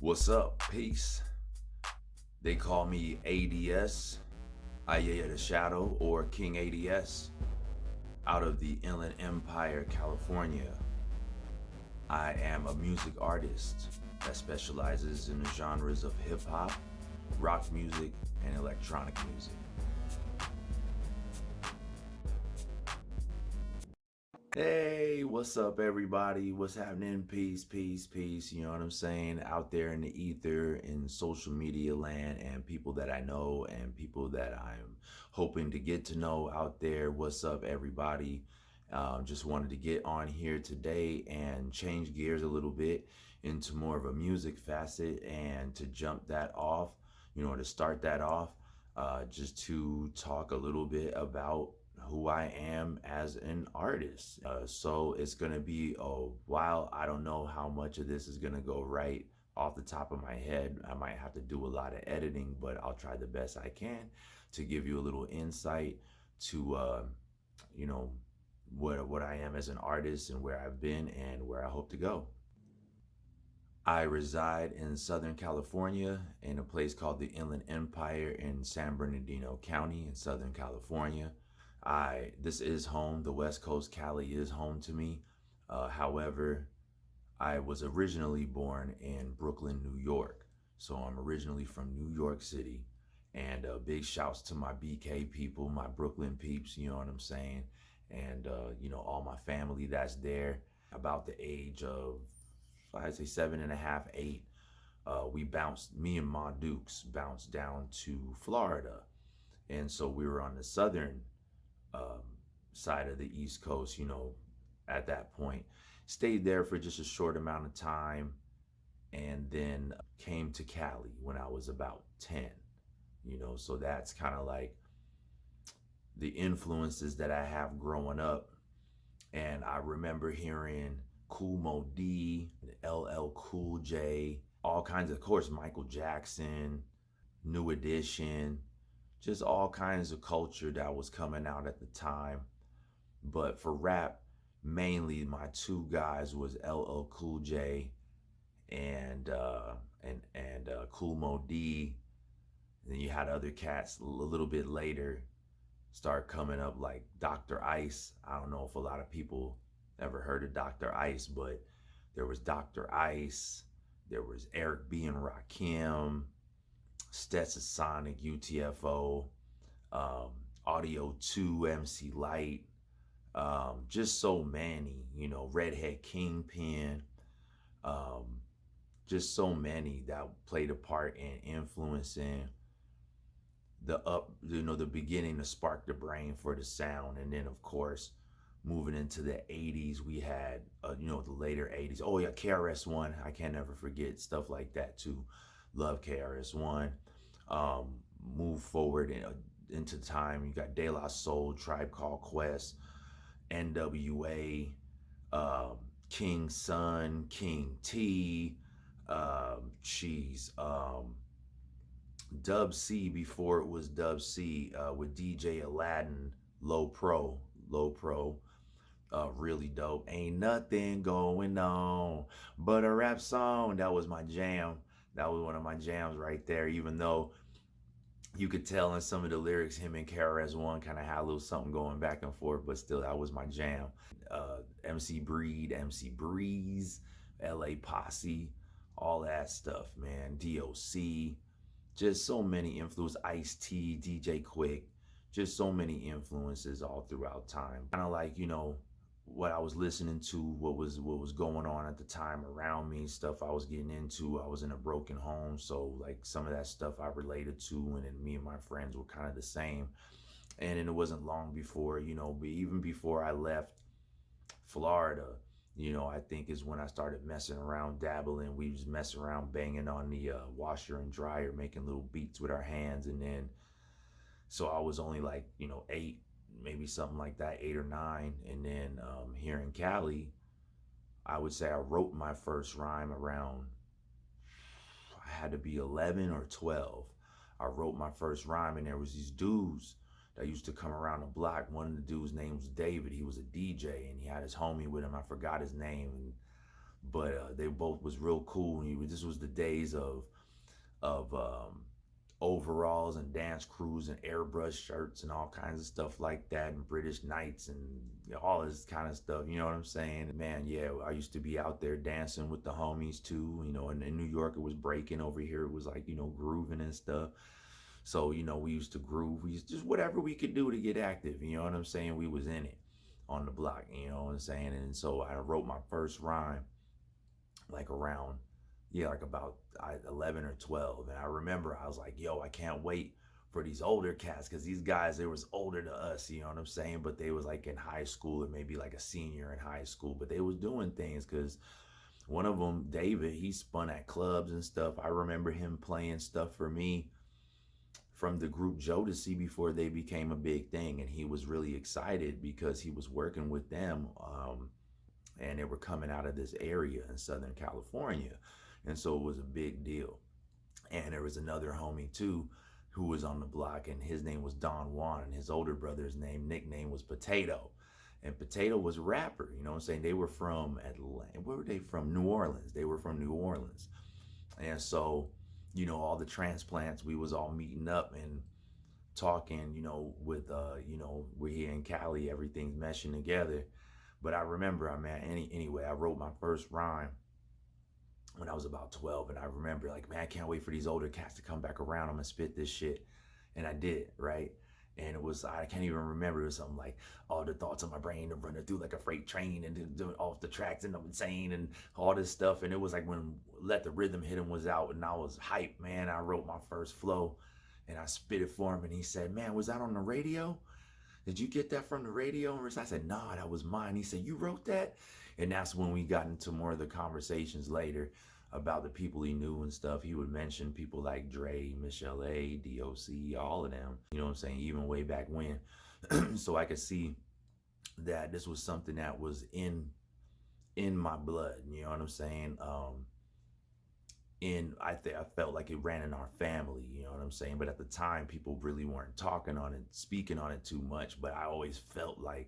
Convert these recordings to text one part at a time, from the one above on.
What's up? Peace. They call me A.D.S, Aiyea the Shadow, or King A.D.S, out of the Inland Empire, California. I am a music artist that specializes in the genres of hip hop, rock music, and electronic music. Hey, what's up, everybody? What's happening? Peace, peace, peace. You know what I'm saying? Out there in the ether, in social media land, and people that I know and people that I'm hoping to get to know out there. What's up, everybody? Just wanted to get on here today and change gears a little bit into more of a music facet and to jump that off, to start that off, just to talk a little bit about who I am as an artist. So it's gonna be a while. I don't know how much of this is gonna go right off the top of my head. I might have to do a lot of editing, but I'll try the best I can to give you a little insight to, you know, what I am as an artist and where I've been and where I hope to go. I reside in Southern California in a place called the Inland Empire in San Bernardino County in Southern California. This is home. The West Coast Cali is home to me. However, I was originally born in Brooklyn, New York. So I'm originally from New York City. And big shouts to my BK people, my Brooklyn peeps, you know what I'm saying? And, all my family that's there. About the age of, I'd say 7.5, 8, me and Ma Dukes bounced down to Florida. And so we were on the southern um, side of the East Coast, at that point. Stayed there for just a short amount of time and then came to Cali when I was about 10, so that's kind of like the influences that I have growing up. And I remember hearing Cool Mo D, LL Cool J, all kinds of course, Michael Jackson, New Edition, just all kinds of culture that was coming out at the time. But for rap, mainly my two guys was LL Cool J and Cool Mo D. And then you had other cats a little bit later start coming up like Dr. Ice. I don't know if a lot of people ever heard of Dr. Ice, but there was Dr. Ice, there was Eric B. and Rakim, Stetsasonic, UTFO, Audio 2, MC Light, just so many, Redhead Kingpin, um, just so many that played a part in influencing the beginning to spark the brain for the sound. And then of course, moving into the 80s, we had, the later 80s. Oh yeah, KRS-One, I can't never forget stuff like that too. Love KRS-One. Move forward into time, you got De La Soul, Tribe Called Quest, NWA, King Son, King T, cheese, Dub C before it was Dub C, with DJ Aladdin, Low Pro, really dope. Ain't nothing going on but a rap song. That was my jam. That was one of my jams right there. Even though you could tell in some of the lyrics, him and KRS-One kind of had a little something going back and forth, but still, that was my jam. MC Breed, MC Breeze, LA Posse, all that stuff, man. DOC, just so many influences. Ice-T, DJ Quick, just so many influences all throughout time. Kind of like, what I was listening to, what was going on at the time around me, stuff I was getting into. I was in a broken home, so like some of that stuff I related to, and then me and my friends were kind of the same. And then it wasn't long before, but even before I left Florida, I think is when I started messing around, dabbling. We was messing around, banging on the washer and dryer, making little beats with our hands. And then, so I was only like, 8, maybe something like that, 8 or 9. And then here in Cali, I would say I wrote my first rhyme around, I had to be 11 or 12. I wrote my first rhyme, and there was these dudes that used to come around the block. One of the dudes' name was David. He was a DJ, and he had his homie with him. I forgot his name. And but they both was real cool. And this was the days of overalls and dance crews and airbrush shirts and all kinds of stuff like that, and British Knights and all this kind of stuff. You know what I'm saying? Man, yeah, I used to be out there dancing with the homies too. In New York it was breaking. Over here it was like grooving and stuff. So we used to groove. We used just whatever we could do to get active. You know what I'm saying? We was in it on the block. You know what I'm saying? And so I wrote my first rhyme like around, yeah, like about 11 or 12. And I remember I was like, yo, I can't wait for these older cats, because these guys, they was older to us, you know what I'm saying? But they was like in high school, or maybe like a senior in high school, but they was doing things. Because one of them, David, he spun at clubs and stuff. I remember him playing stuff for me from the group Jodeci before they became a big thing. And he was really excited because he was working with them. And they were coming out of this area in Southern California. And so it was a big deal. And there was another homie too who was on the block, and his name was Don Juan, and his older brother's nickname was Potato. And Potato was a rapper, you know what I'm saying? They were from Atlanta. Where were they from? New Orleans. They were from New Orleans. And so, all the transplants, we was all meeting up and talking, with we're here in Cali, everything's meshing together. But I remember, anyway, I wrote my first rhyme when I was about 12. And I remember, like, man, I can't wait for these older cats to come back around. I'm gonna spit this shit. And I did, right? And it was, I can't even remember. It was something like, all the thoughts in my brain are running through like a freight train, and doing off the tracks, and I'm insane, and all this stuff. And it was like when Let the Rhythm Hit Him was out, and I was hyped, man. I wrote my first flow and I spit it for him. And he said, man, was that on the radio? Did you get that from the radio? And I said, nah, that was mine. He said, you wrote that? And that's when we got into more of the conversations later about the people he knew and stuff. He would mention people like Dre, Michelle A, DOC, all of them, you know what I'm saying, even way back when. So I could see that this was something that was in my blood, you know what I'm saying? I felt like it ran in our family, you know what I'm saying? But at the time, people really weren't talking on it, speaking on it too much. But I always felt like,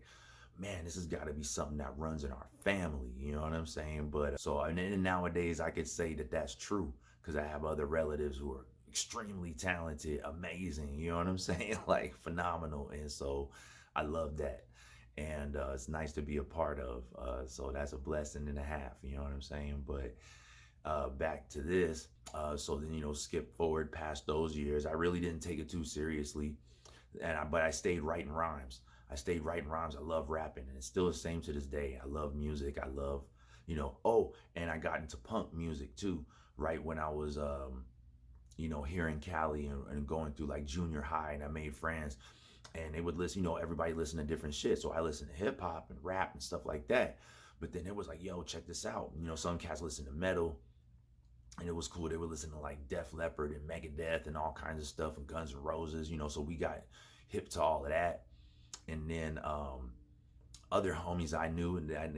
man, this has got to be something that runs in our family, you know what I'm saying? But so, and then nowadays I could say that that's true, because I have other relatives who are extremely talented, amazing, you know what I'm saying? Like phenomenal. And so I love that. And it's nice to be a part of. So that's a blessing and a half, you know what I'm saying? But back to this. So then, skip forward past those years. I really didn't take it too seriously, but I stayed writing rhymes. I stayed writing rhymes. I love rapping, and it's still the same to this day. I love music. I love, Oh, and I got into punk music too. Right when I was, here in Cali, and going through like junior high, and I made friends, and they would listen. Everybody listened to different shit, so I listened to hip hop and rap and stuff like that. But then it was like, yo, check this out. Some cats listen to metal, and it was cool. They would listen to like Def Leppard and Megadeth and all kinds of stuff, and Guns N' Roses, so we got hip to all of that. And then other homies I knew, and that,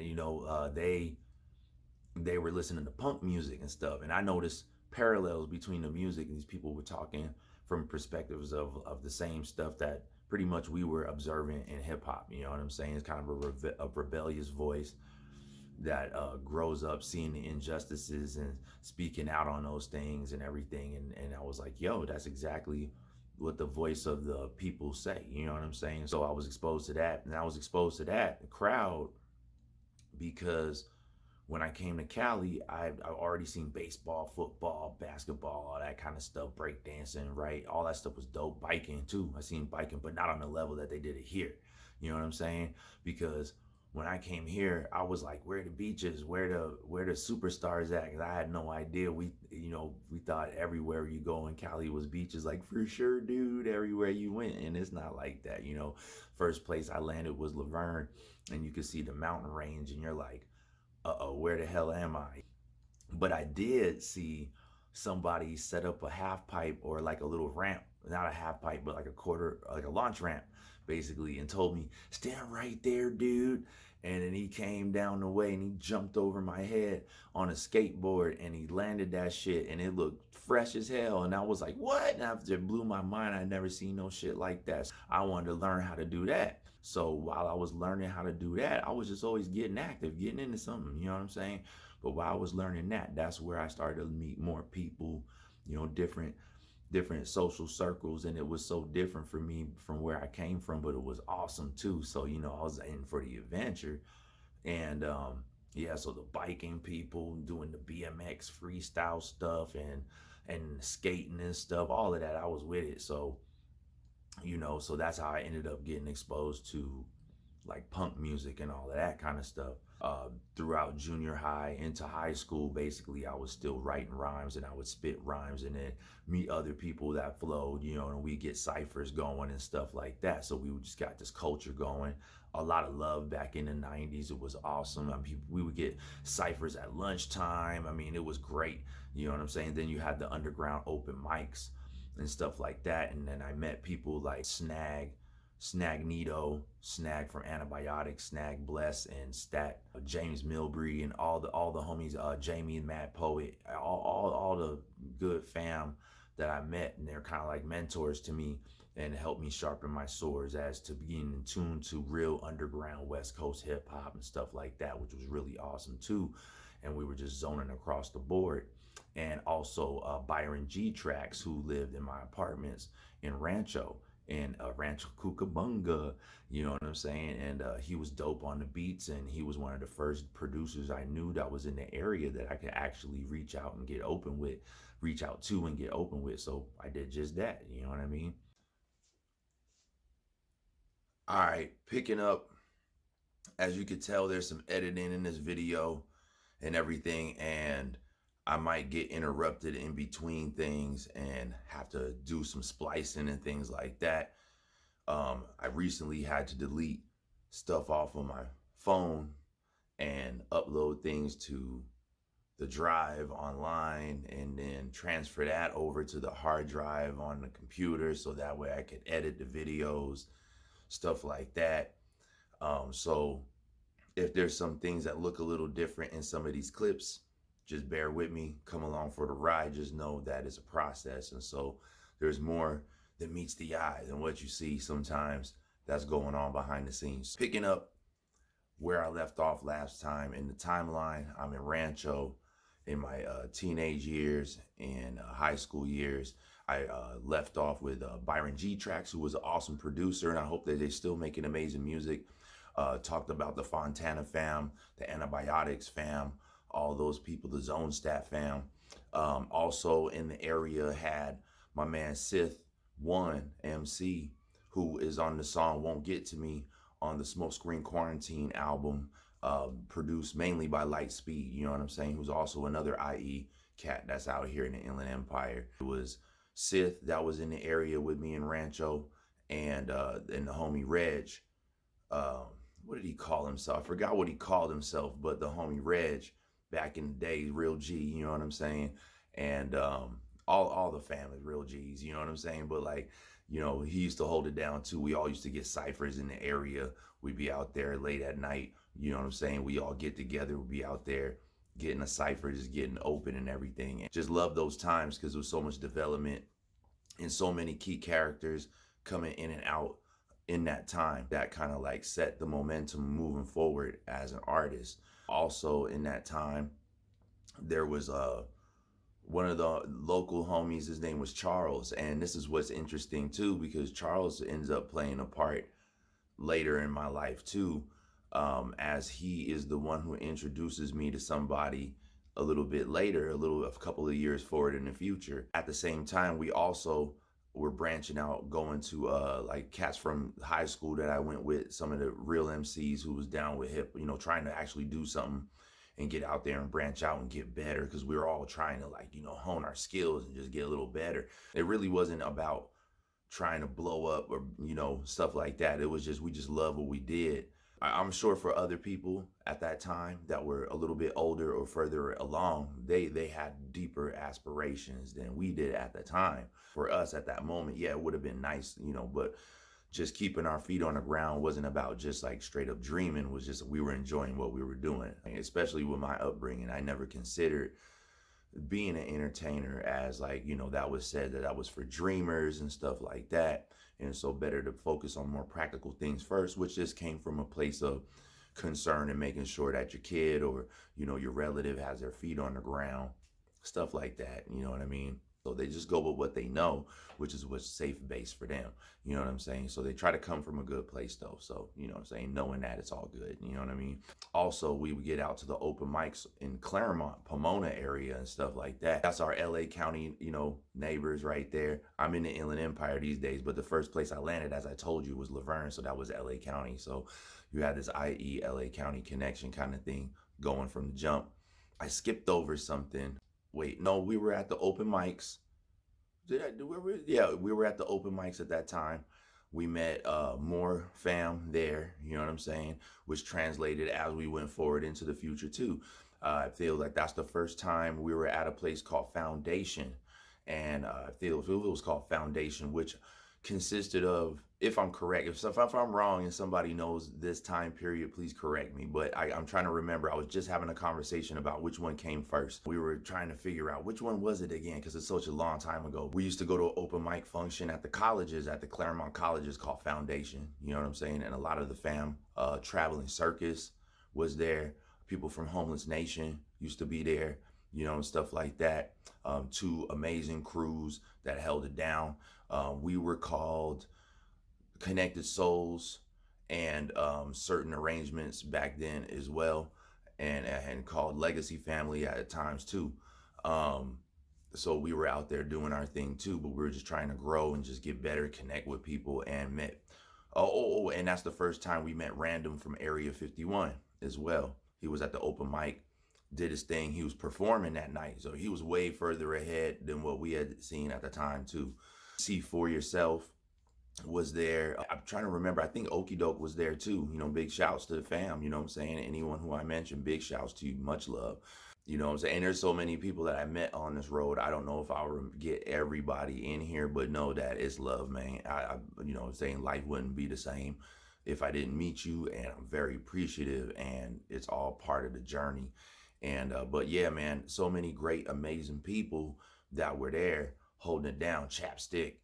they were listening to punk music and stuff. And I noticed parallels between the music, and these people were talking from perspectives of the same stuff that pretty much we were observing in hip hop. You know what I'm saying? It's kind of a rebellious voice that grows up seeing the injustices and speaking out on those things and everything. And I was like, yo, that's exactly what the voice of the people say. You know what I'm saying? So I was exposed to that. And I was exposed to that crowd because when I came to Cali, I already seen baseball, football, basketball, all that kind of stuff, breakdancing, right? All that stuff was dope. Biking too. I seen biking, but not on the level that they did it here. You know what I'm saying? Because when I came here, I was like, where the beaches, where the superstars at? 'Cause I had no idea. We thought everywhere you go in Cali was beaches. Like, for sure, dude, everywhere you went. And it's not like that, First place I landed was Laverne, and you could see the mountain range, and you're like, uh-oh, where the hell am I? But I did see somebody set up a half pipe, or like a little ramp, not a half pipe, but like a quarter, like a launch ramp, basically, and told me, stand right there, dude. And then he came down the way, and he jumped over my head on a skateboard, and he landed that shit, and it looked fresh as hell. And I was like, what? And after it blew my mind, I'd never seen no shit like that. I wanted to learn how to do that. So while I was learning how to do that, I was just always getting active, getting into something, you know what I'm saying? But while I was learning that, that's where I started to meet more people, different social circles, and it was so different for me from where I came from, but it was awesome too. So I was in for the adventure, and yeah, so the biking people doing the BMX freestyle stuff and skating and stuff, all of that, I was with it. So so that's how I ended up getting exposed to like punk music and all of that kind of stuff. Throughout junior high into high school, basically, I was still writing rhymes and I would spit rhymes and then meet other people that flowed, and we get ciphers going and stuff like that. So we just got this culture going. A lot of love back in the 90s. It was awesome. I mean, we would get ciphers at lunchtime. I mean, it was great. You know what I'm saying? Then you had the underground open mics and stuff like that. And then I met people like Snagnito, Snag from Antibiotics, Snag Bless, and Stat, James Milbury, and all the homies, Jamie and Mad Poet, all the good fam that I met, and they're kind of like mentors to me and helped me sharpen my swords as to being in tune to real underground West Coast hip hop and stuff like that, which was really awesome too. And we were just zoning across the board. And also Byron G Tracks, who lived in my apartments in Rancho, in Rancho Cucamonga, you know what I'm saying? And he was dope on the beats, and he was one of the first producers I knew that was in the area that I could actually reach out and get open with, reach out to and get open with. So I did just that, you know what I mean? All right, picking up, as you could tell, there's some editing in this video and everything, and I might get interrupted in between things and have to do some splicing and things like that. I recently had to delete stuff off of my phone and upload things to the drive online and then transfer that over to the hard drive on the computer so that way I could edit the videos, stuff like that. So if there's some things that look a little different in some of these clips, just bear with me, come along for the ride. Just know that it's a process. And so there's more that meets the eye than what you see sometimes that's going on behind the scenes. Picking up where I left off last time in the timeline, I'm in Rancho in my teenage years and high school years. I left off with Byron G Tracks, who was an awesome producer, and I hope that they're still making amazing music. Talked about the Fontana fam, the Antibiotics fam, all those people, the Zone Stat fam. Also in the area had my man Sith One MC, who is on the song Won't Get to Me on the Smoke Screen Quarantine album, produced mainly by Lightspeed, you know what I'm saying, who's also another IE cat that's out here in the Inland Empire. It was Sith that was in the area with me in Rancho, and the homie Reg. What did he call himself? I forgot what he called himself, but the homie Reg back in the day, real G, you know what I'm saying? And all the family, real G's, you know what I'm saying? But like, he used to hold it down too. We all used to get ciphers in the area. We'd be out there late at night, you know what I'm saying? We all get together, we'd be out there getting a cipher, just getting open and everything. And just love those times because there was so much development and so many key characters coming in and out in that time that kind of like set the momentum moving forward as an artist. Also in that time, there was one of the local homies, his name was Charles. And this is what's interesting too, because Charles ends up playing a part later in my life too, as he is the one who introduces me to somebody a little bit later, a couple of years forward in the future. At the same time, we also were branching out, going to like cats from high school that I went with, some of the real MCs who was down with hip, trying to actually do something and get out there and branch out and get better, because we were all trying to like, hone our skills and just get a little better. It really wasn't about trying to blow up or, stuff like that. It was just, we just loved what we did. I'm sure for other people at that time that were a little bit older or further along, they had deeper aspirations than we did at the time. For us at that moment, yeah, it would have been nice, but just keeping our feet on the ground wasn't about just like straight up dreaming. It was just we were enjoying what we were doing. Especially with my upbringing, I never considered being an entertainer as like, that was said that was for dreamers and stuff like that. And so better to focus on more practical things first, which just came from a place of concern in making sure that your kid or, your relative has their feet on the ground, stuff like that. You know what I mean? So they just go with what they know, which is what's safe base for them. You know what I'm saying? So they try to come from a good place though. So, you know what I'm saying? Knowing that it's all good. You know what I mean? Also, we would get out to the open mics in Claremont, Pomona area and stuff like that. That's our LA County, neighbors right there. I'm in the Inland Empire these days, but the first place I landed, as I told you, was Laverne. So that was LA County. So you had this IE LA County connection kind of thing going from the jump. I skipped over something. Wait, no, we were at the open mics. Did I do where we? Yeah, we were at the open mics at that time. We met more fam there, you know what I'm saying, which translated as we went forward into the future too. I feel like that's the first time we were at a place called Foundation, and I feel it was called Foundation, which consisted of, if I'm correct, if I'm wrong and somebody knows this time period, please correct me. But I'm trying to remember. I was just having a conversation about which one came first. We were trying to figure out which one was it again, because it's such a long time ago. We used to go to an open mic function at the colleges, at the Claremont colleges, called Foundation. You know what I'm saying? And a lot of the fam, Traveling Circus was there. People from Homeless Nation used to be there, and stuff like that. Two amazing crews that held it down. We were called Connected Souls, and certain arrangements back then as well, and called Legacy Family at times too. Um, so we were out there doing our thing too, but we were just trying to grow and just get better, connect with people, and met. And that's the first time we met Random from Area 51 as well. He was at the open mic, did his thing. He was performing that night, so he was way further ahead than what we had seen at the time too. See for yourself was there. I'm trying to remember. I think Okie Doke was there too. Big shouts to the fam. You know what I'm saying? Anyone who I mentioned, big shouts to you. Much love. You know what I'm saying? And there's so many people that I met on this road. I don't know if I'll get everybody in here, but know that it's love, man. You know what I'm saying? Life wouldn't be the same if I didn't meet you, and I'm very appreciative, and it's all part of the journey. And but yeah, man, so many great, amazing people that were there holding it down. Chapstick,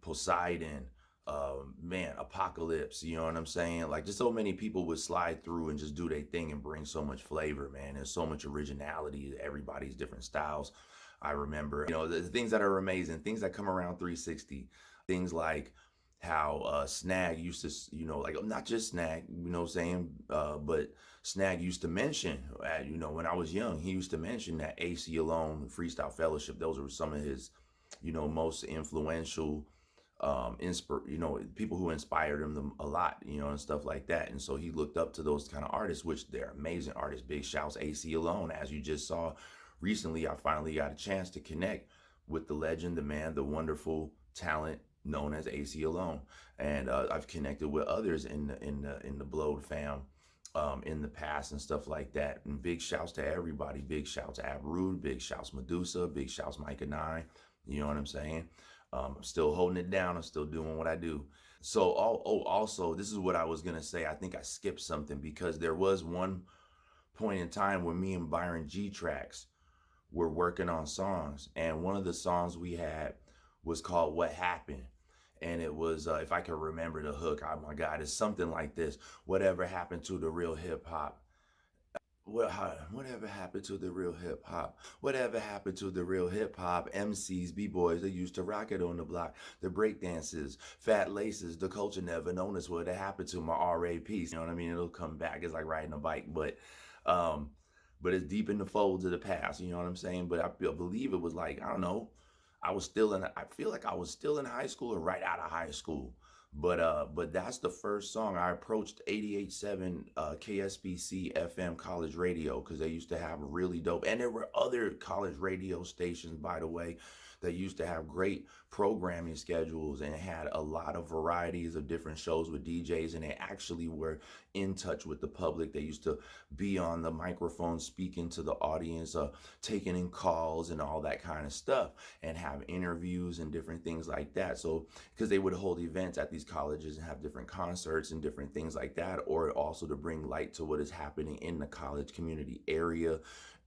Poseidon, man, Apocalypse, you know what I'm saying? Like, just so many people would slide through and just do their thing and bring so much flavor, man. There's so much originality, everybody's different styles. I remember, the things that are amazing, things that come around 360, things like how Snag used to, like, not just Snag, what I'm saying, but Snag used to mention, when I was young, he used to mention that AC Alone, Freestyle Fellowship, those were some of his, most influential, people who inspired him a lot, and stuff like that. And so he looked up to those kind of artists, which they're amazing artists. Big shouts AC Alone. As you just saw recently, I finally got a chance to connect with the legend, the man, the wonderful talent known as AC Alone. And I've connected with others in the Blowed fam in the past and stuff like that. And big shouts to everybody. Big shouts to Abrude, big shouts Medusa, big shouts Micah 9. You know what I'm saying? I'm still holding it down. I'm still doing what I do. So, also, this is what I was going to say. I think I skipped something, because there was one point in time where me and Byron G Tracks were working on songs. And one of the songs we had was called What Happened. And it was, if I can remember the hook, oh my God, it's something like this. Whatever happened to the real hip hop? Whatever happened to the real hip hop? Whatever happened to the real hip hop? MCs, B-boys, they used to rock it on the block. The break dances, fat laces, the culture never known us. What happened to my RA piece? You know what I mean? It'll come back. It's like riding a bike, but it's deep in the folds of the past. You know what I'm saying? But I believe it was like, I don't know. I feel like I was still in high school or right out of high school. But that's the first song I approached 88.7 KSBC FM college radio, because they used to have really dope, and there were other college radio stations, by the way, that used to have great programming schedules and had a lot of varieties of different shows with DJs, and they actually were in touch with the public. They used to be on the microphone speaking to the audience, taking in calls and all that kind of stuff, and have interviews and different things like that. So, because they would hold events at these colleges and have different concerts and different things like that, or also to bring light to what is happening in the college community area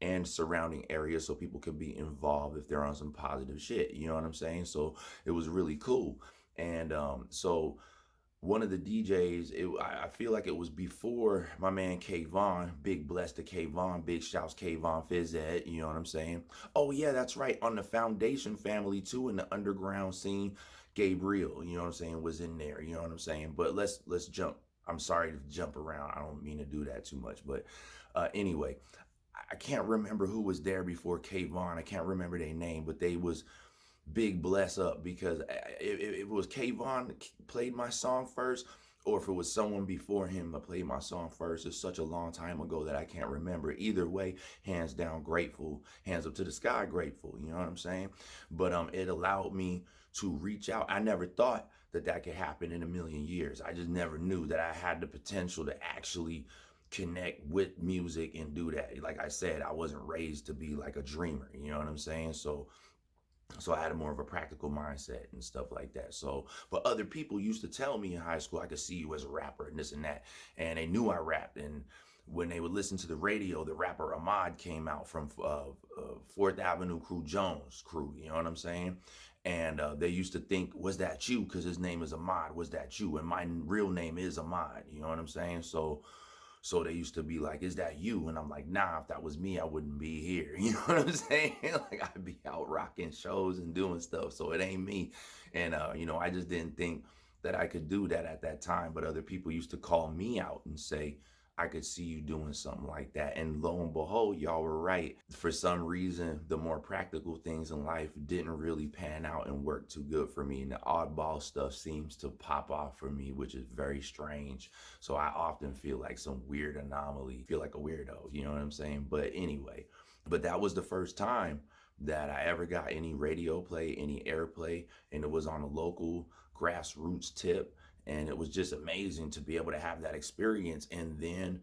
and surrounding areas, so people can be involved if they're on some positive shit. You know what I'm saying? So it was really cool. And so one of the DJs, I feel like it was before my man Kayvon, big bless to Kayvon, big shouts Kayvon Fizzed, you know what I'm saying? Oh yeah, that's right. On the Foundation family too, in the underground scene, Gabriel, you know what I'm saying, was in there, you know what I'm saying? But let's jump. I'm sorry to jump around. I don't mean to do that too much, but anyway, I can't remember who was there before Kayvon. I can't remember their name, but they was big bless up because if it was Kayvon played my song first, or if it was someone before him that played my song first. It's such a long time ago that I can't remember. Either way, hands down grateful, hands up to the sky grateful. You know what I'm saying? But it allowed me to reach out. I never thought that that could happen in a million years. I just never knew that I had the potential to actually connect with music and do that. Like I said, I wasn't raised to be like a dreamer. You know what I'm saying? So I had a more of a practical mindset and stuff like that. So, but other people used to tell me in high school, I could see you as a rapper and this and that. And they knew I rapped. And when they would listen to the radio, the rapper Ahmad came out from Fourth Avenue Crew Jones crew. You know what I'm saying? And they used to think, was that you? Because his name is Ahmad. Was that you? And my real name is Ahmad. You know what I'm saying? So they used to be like, is that you? And I'm like, nah, if that was me, I wouldn't be here. You know what I'm saying? Like I'd be out rocking shows and doing stuff. So it ain't me. And, I just didn't think that I could do that at that time. But other people used to call me out and say, I could see you doing something like that. And lo and behold, y'all were right. For some reason, the more practical things in life didn't really pan out and work too good for me. And the oddball stuff seems to pop off for me, which is very strange. So I often feel like some weird anomaly, feel like a weirdo, you know what I'm saying? But anyway, but that was the first time that I ever got any radio play, any airplay, and it was on a local grassroots tip. And it was just amazing to be able to have that experience. And then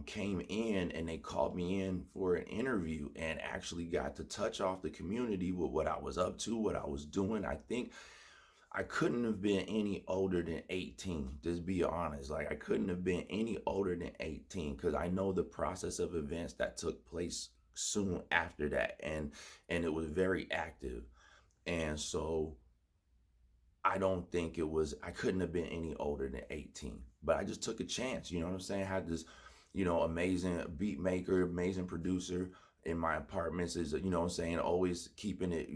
came in and they called me in for an interview and actually got to touch off the community with what I was up to, what I was doing. I think I couldn't have been any older than 18, just be honest. Like I couldn't have been any older than 18 because I know the process of events that took place soon after that. And it was very active. And so I don't think I couldn't have been any older than 18. But I just took a chance, you know what I'm saying? I had this, amazing beat maker, amazing producer in my apartments is, you know what I'm saying, always keeping it,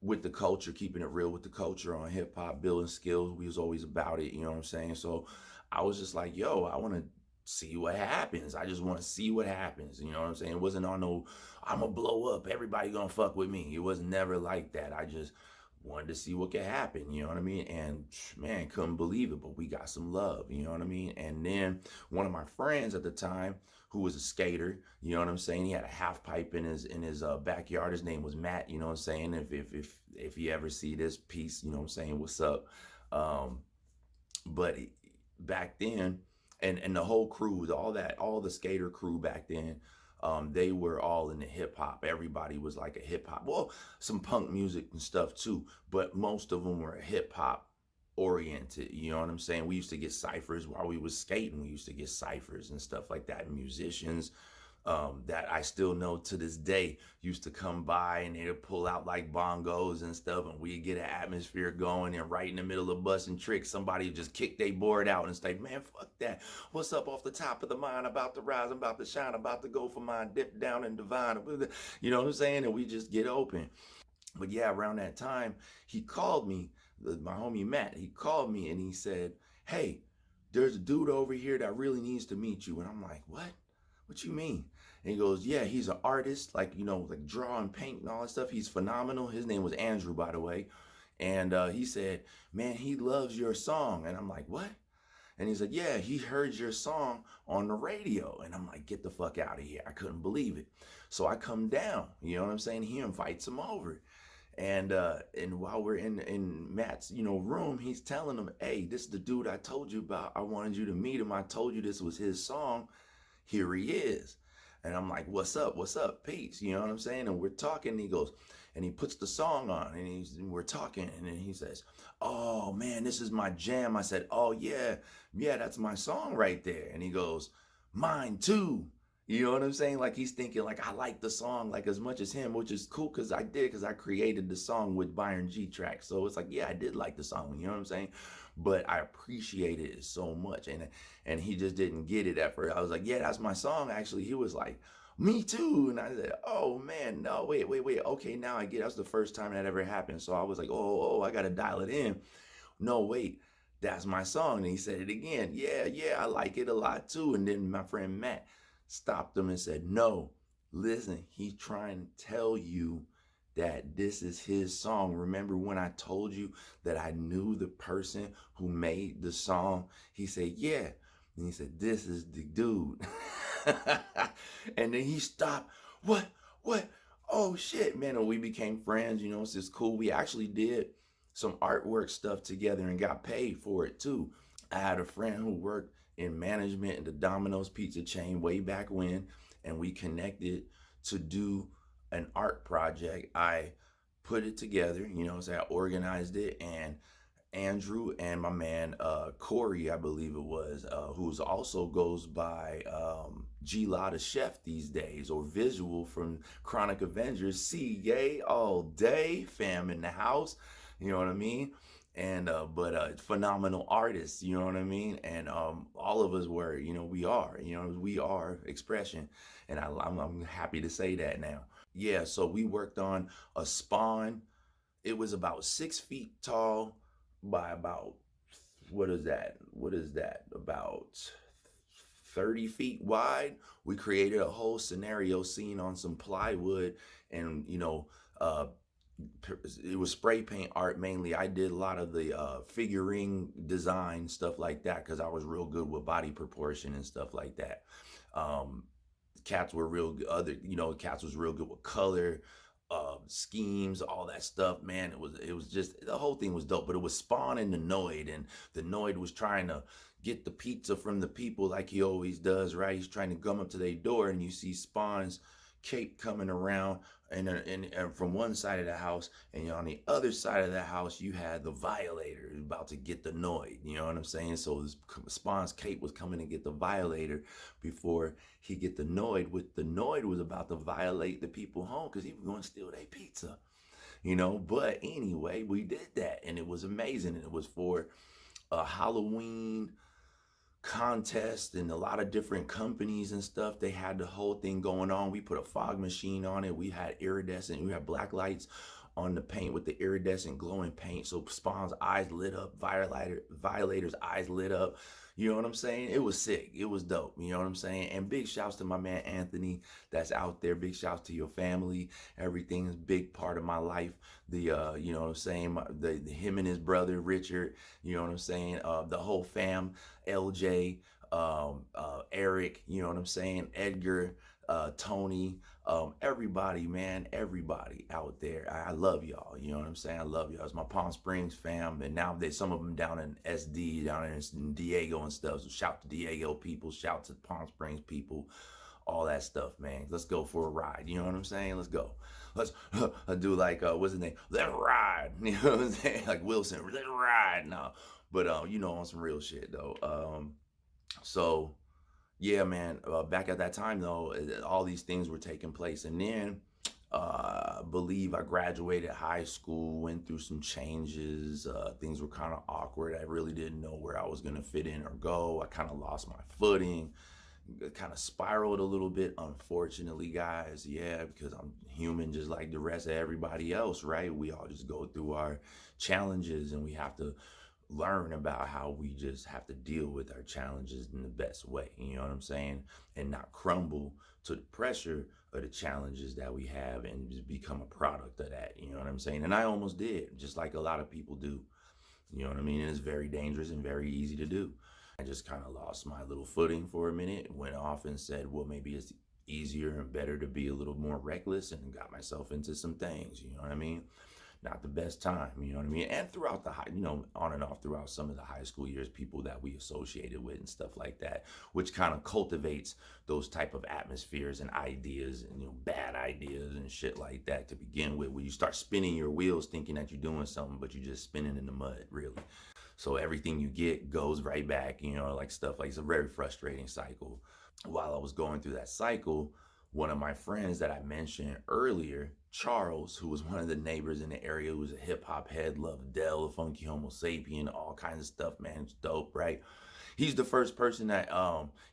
with the culture, keeping it real with the culture on hip hop, building skills. We was always about it, you know what I'm saying? So I was just like, yo, I want to see what happens. I just want to see what happens. You know what I'm saying? It wasn't on no, I'm gonna blow up. Everybody gonna fuck with me. It was never like that. I just wanted to see what could happen. You know what I mean? And man, couldn't believe it. But we got some love. You know what I mean? And then one of my friends at the time, who was a skater, you know what I'm saying? He had a half pipe in his backyard. His name was Matt. You know what I'm saying? If you ever see this piece, you know what I'm saying? What's up? Um, but back then, and the whole crew, all the skater crew back then, they were all into hip hop. Everybody was like a hip hop, well, some punk music and stuff too, but most of them were hip hop oriented. You know what I'm saying? We used to get ciphers while we was skating. We used to get ciphers and stuff like that. And musicians that I still know to this day used to come by and they'd pull out like bongos and stuff, and we'd get an atmosphere going. And right in the middle of busting tricks, somebody would just kick their board out and say, "Man, fuck that! What's up off the top of the mine? About to rise, I'm about to shine, about to go for mine, dip down and divine." You know what I'm saying? And we just get open. But yeah, around that time, he called me, my homie Matt. He called me and he said, "Hey, there's a dude over here that really needs to meet you." And I'm like, "What? What you mean?" And he goes, "Yeah, he's an artist, like, like draw and paint and all that stuff. He's phenomenal." His name was Andrew, by the way. And he said, "Man, he loves your song." And I'm like, "What?" And he said, "Yeah, he heard your song on the radio." And I'm like, "Get the fuck out of here." I couldn't believe it. So I come down, you know what I'm saying? He invites him over. And while we're in Matt's, room, he's telling him, "Hey, this is the dude I told you about. I wanted you to meet him. I told you this was his song. Here he is." And I'm like, "What's up? What's up? Peace." You know what I'm saying? And we're talking. And he goes, and he puts the song on, and we're talking. And then he says, "Oh man, this is my jam." I said, "Oh yeah, yeah, that's my song right there." And he goes, "Mine too." You know what I'm saying? Like he's thinking like I like the song like as much as him, which is cool because I did because I created the song with Byron G track. So it's like, yeah, I did like the song, you know what I'm saying? But I appreciated it so much. And he just didn't get it at first. I was like, yeah, that's my song. Actually, he was like, me too. And I said, oh man, no, wait. Okay, now I get it. That's the first time that ever happened. So I was like, oh, I gotta dial it in. No, wait, that's my song. And he said it again. Yeah, I like it a lot too. And then my friend Matt stopped him and said, no, listen, he's trying to tell you that this is his song. Remember when I told you that I knew the person who made the song? He said, yeah. And he said, this is the dude. And then he stopped. What? What? Oh shit, man. And we became friends. You know, it's just cool. We actually did some artwork stuff together and got paid for it too. I had a friend who worked in management in the Domino's pizza chain way back when, and we connected to do an art project. I put it together, you know, so I organized it, and Andrew and my man Corey, I believe it was, who's also goes by G La the Chef these days, or Visual from Chronic Avengers. See, yay all day, fam in the house. You know what I mean? And but phenomenal artists, you know what I mean? And all of us were, you know, we are expression, and I'm happy to say that now. Yeah, so we worked on a spawn. It was about 6 feet tall by about, what is that? What is that? About 30 feet wide. We created a whole scenario scene on some plywood, and uh, it was spray paint art mainly. I did a lot of the figurine design stuff like that because I was real good with body proportion and stuff like that. Um, Cats were real good. Cats was real good with color, schemes, all that stuff. Man, it was just the whole thing was dope. But it was Spawn and the Noid, and the Noid was trying to get the pizza from the people like he always does, right? He's trying to come up to their door, and you see Spawn's cape coming around, and from one side of the house, and on the other side of the house you had the Violator about to get the Noid. You know what I'm saying? So Spawn's cape was coming to get the Violator before he get the Noid. With the Noid was about to violate the people home because he was going to steal their pizza. But anyway, we did that, and it was amazing, and it was for a Halloween contest, and a lot of different companies and stuff. They had the whole thing going on. We put a fog machine on it. We had iridescent, we had black lights on the paint with the iridescent glowing paint. So Spawn's eyes lit up, Violator's eyes lit up. You know what I'm saying? It was sick. It was dope. You know what I'm saying? And big shouts to my man Anthony that's out there. Big shouts to your family. Everything is a big part of my life. You know what I'm saying? The him and his brother Richard. You know what I'm saying? The whole fam. LJ, Eric. You know what I'm saying? Edgar, Tony. Everybody, man, everybody out there. I love y'all. You know what I'm saying? I love y'all. It's my Palm Springs fam, and now there's some of them down in SD, down in Diego and stuff. So shout to Diego people, shout to Palm Springs people, all that stuff, man. Let's go for a ride. You know what I'm saying? Let's go. Let's do like what's his name? Let's ride. You know what I'm saying? Like Wilson, let's ride. No, but on some real shit though. So yeah, man. Back at that time, though, all these things were taking place, and then I believe I graduated high school, went through some changes. Things were kind of awkward. I really didn't know where I was gonna fit in or go. I kind of lost my footing, kind of spiraled a little bit, unfortunately, guys. Yeah, because I'm human just like the rest of everybody else, right? We all just go through our challenges, and we have to learn about how we just have to deal with our challenges in the best way, you know what I'm saying? And not crumble to the pressure of the challenges that we have and just become a product of that, you know what I'm saying? And I almost did, just like a lot of people do, you know what I mean? And it's very dangerous and very easy to do. I just kind of lost my little footing for a minute, went off and said, well, maybe it's easier and better to be a little more reckless, and got myself into some things, you know what I mean? Not the best time, you know what I mean? And throughout the high, on and off throughout some of the high school years, people that we associated with and stuff like that, which kind of cultivates those type of atmospheres and ideas, and bad ideas and shit like that to begin with, where you start spinning your wheels thinking that you're doing something, but you're just spinning in the mud, really. So everything you get goes right back, like stuff like, it's a very frustrating cycle. while I was going through that cycle, one of my friends that I mentioned earlier, Charles, who was one of the neighbors in the area, who was a hip hop head, loved Dell, the Funky Homo Sapien, all kinds of stuff, man. It's dope, right? He's the first person that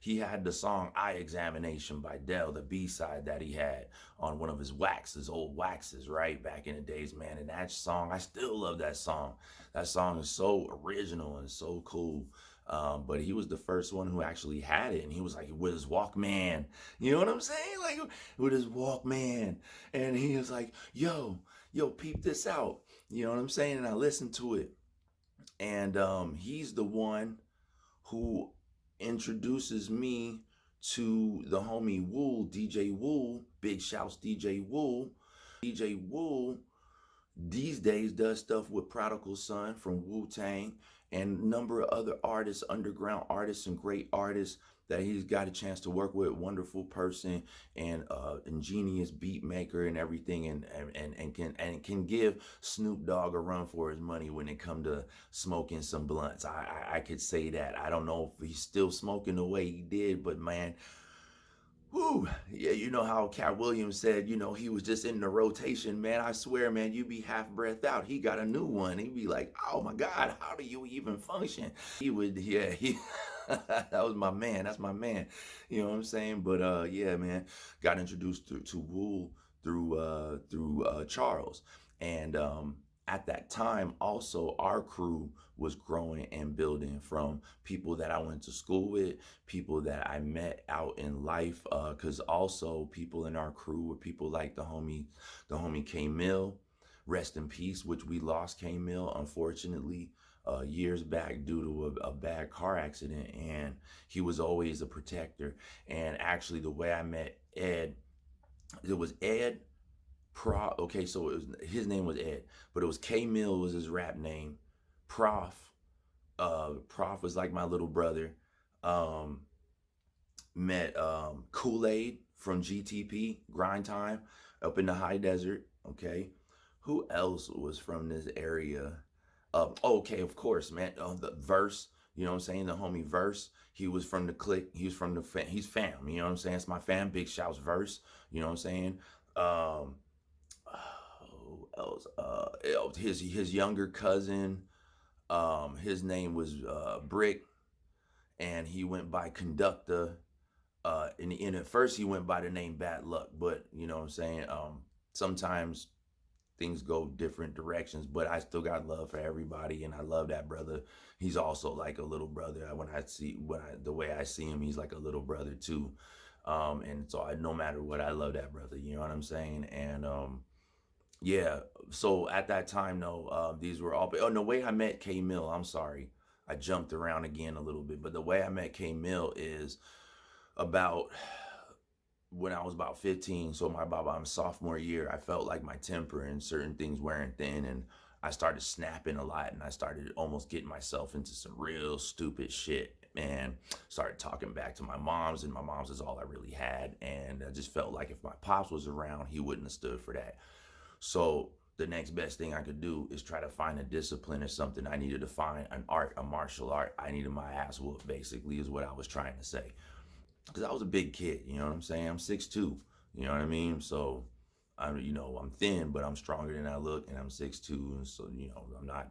he had the song Eye Examination by Dell, the B-side that he had on one of his waxes, old waxes, right? Back in the days, man. And that song, I still love that song. That song is so original and so cool. But he was the first one who actually had it, and he was like with his Walkman. You know what I'm saying? Like with his Walkman, and he was like, yo, peep this out." You know what I'm saying? And I listened to it, and he's the one who introduces me to the homie Wool, DJ Wool. Big shouts, DJ Wool. DJ Wool these days does stuff with Prodigal Son from Wu Tang and a number of other artists, underground artists, and great artists that he's got a chance to work with. Wonderful person and ingenious beat maker and everything, and can give Snoop Dogg a run for his money when it come to smoking some blunts. I could say that. I don't know if he's still smoking the way he did, but man, whoo, yeah, you know how Cat Williams said, he was just in the rotation, man. I swear, man, you be half breath out. He got a new one. He'd be like, oh my God, how do you even function? He would, yeah, that was my man. That's my man. You know what I'm saying? But yeah, man, got introduced to Wool through Charles. And at that time, also, our crew was growing and building from people that I went to school with, people that I met out in life. Because also people in our crew were people like the homie K Mill, rest in peace, which we lost K Mill, unfortunately, years back due to a bad car accident. And he was always a protector. And actually, the way I met Ed, it was Ed. Okay, so his name was Ed, but it was K Mill was his rap name. Prof, Prof was like my little brother. Um, Met Kool-Aid from GTP, Grind Time, up in the high desert. Okay. Who else was from this area? Okay, of course, man. The Verse, you know what I'm saying? The homie Verse, he was from the clique. He was from he's fam, you know what I'm saying? It's my fam. Big shouts, Verse, you know what I'm saying? Um, who else? His younger cousin, his name was Brick, and he went by Conductor. And at first he went by the name Bad Luck, but you know what I'm saying. Sometimes things go different directions, but I still got love for everybody, and I love that brother. He's also like a little brother. The way I see him, he's like a little brother too. And so no matter what, I love that brother. You know what I'm saying? And yeah. So at that time, though, these were all. Oh, and the way I met K Mill, I'm sorry, I jumped around again a little bit, but the way I met K Mill is about when I was about 15. So my sophomore year, I felt like my temper and certain things wearing thin, and I started snapping a lot, and I started almost getting myself into some real stupid shit. Man, started talking back to my mom's, and my mom's is all I really had, and I just felt like if my pops was around, he wouldn't have stood for that. So the next best thing I could do is try to find a discipline or something. I needed to find an art, a martial art. I needed my ass whooped, basically, is what I was trying to say, because I was a big kid. You know what I'm saying? I'm 6'2". You know what I mean? So I'm thin, but I'm stronger than I look, and I'm 6'2", and so I'm not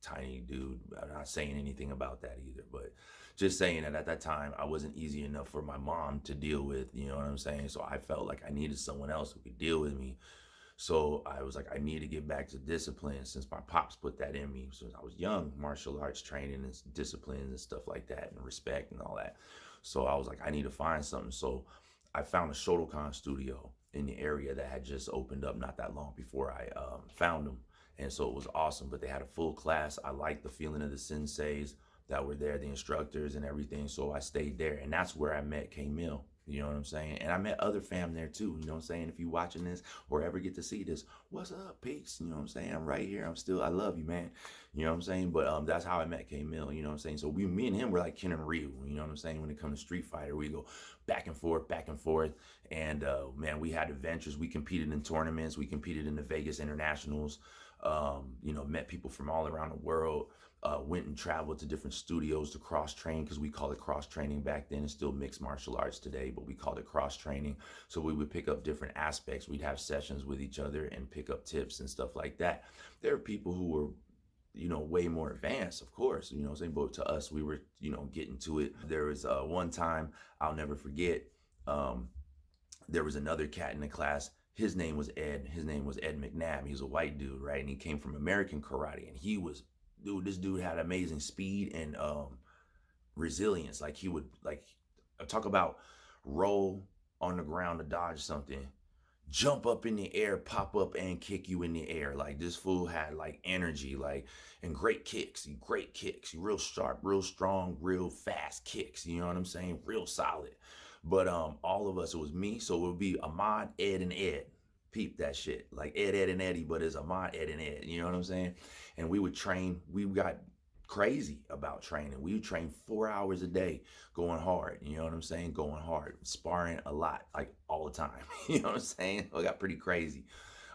tiny dude. I'm not saying anything about that either, but just saying that at that time I wasn't easy enough for my mom to deal with. You know what I'm saying? So I felt like I needed someone else who could deal with me. So I was like, I need to get back to discipline since my pops put that in me since I was young, martial arts training and discipline and stuff like that, and respect and all that. So I was like, I need to find something. So I found a Shotokan studio in the area that had just opened up not that long before I found them. And so it was awesome, but they had a full class. I liked the feeling of the senseis that were there, the instructors and everything. So I stayed there, and that's where I met K Mill. You know what I'm saying? And I met other fam there too. You know what I'm saying? If you watching this or ever get to see this, what's up, peace? You know what I'm saying? I'm right here. I love you, man. You know what I'm saying? But that's how I met K Mill. You know what I'm saying? So me and him were like Ken and Ryu. You know what I'm saying? When it comes to Street Fighter, we go back and forth, back and forth. And man, we had adventures. We competed in tournaments. We competed in the Vegas Internationals. Met people from all around the world. went and traveled to different studios to cross train, because we call it cross training back then. It's still mixed martial arts today, but we called it cross training. So we would pick up different aspects. We'd have sessions with each other and pick up tips and stuff like that. There are people who were, way more advanced, of course, what I'm saying, but to us, we were, getting to it. There was one time I'll never forget. Um, there was another cat in the class. His name was Ed. His name was Ed McNabb. He was a white dude, right? And he came from American karate, and this dude had amazing speed and resilience. Like, he would, like, talk about roll on the ground to dodge something, jump up in the air, pop up and kick you in the air. Like, this fool had like energy, like, and great kicks. Real sharp, real strong, real fast kicks. You know what I'm saying? Real solid. But all of us, it was me. So it would be Ahmad, Ed, and Ed. Peep that shit. Like Ed, Ed, and Eddie, but it's Ahmad, Ed, and Ed. You know what I'm saying? And we would train. We got crazy about training. We would train 4 hours a day, going hard. You know what I'm saying? Going hard, sparring a lot, like all the time. You know what I'm saying? It got pretty crazy.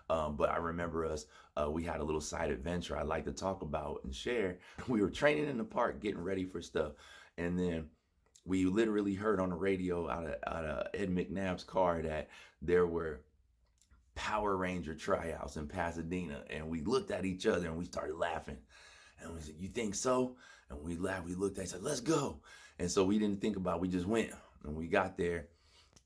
But I remember us, we had a little side adventure I like to talk about and share. We were training in the park, getting ready for stuff. And then we literally heard on the radio out of Ed McNabb's car that there were Power Ranger tryouts in Pasadena. And we looked at each other and we started laughing. And we said, "You think so?" And we laughed. We looked at it, said, "Let's go." And so we didn't think about it. We just went. And we got there.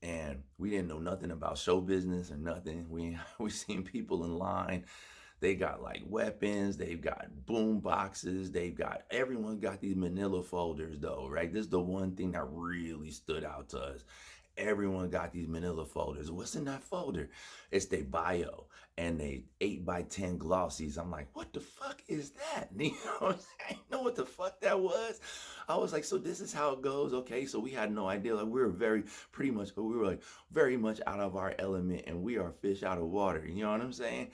And we didn't know nothing about show business or nothing. We seen people in line. They got like weapons. They've got boom boxes. Everyone got these manila folders though, right? This is the one thing that really stood out to us. Everyone got these manila folders. What's in that folder? It's their bio and they 8x10 glossies. I'm like, what the fuck is that? You know what I'm saying? I didn't know what the fuck that was. I was like, so this is how it goes. Okay. So we had no idea. Like, we were like very much out of our element, and we are fish out of water. You know what I'm saying?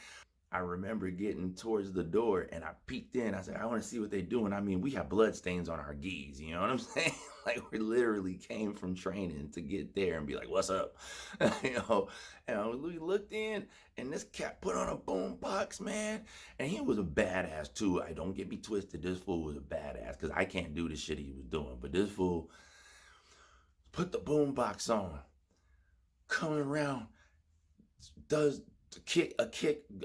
I remember getting towards the door and I peeked in. I said, I want to see what they're doing. I mean, we have blood stains on our gis. You know what I'm saying? Like, we literally came from training to get there and be like, what's up? And we looked in, and this cat put on a boom box, man. And he was a badass too. I don't get me twisted. This fool was a badass, because I can't do the shit he was doing. But this fool put the boom box on, coming around, does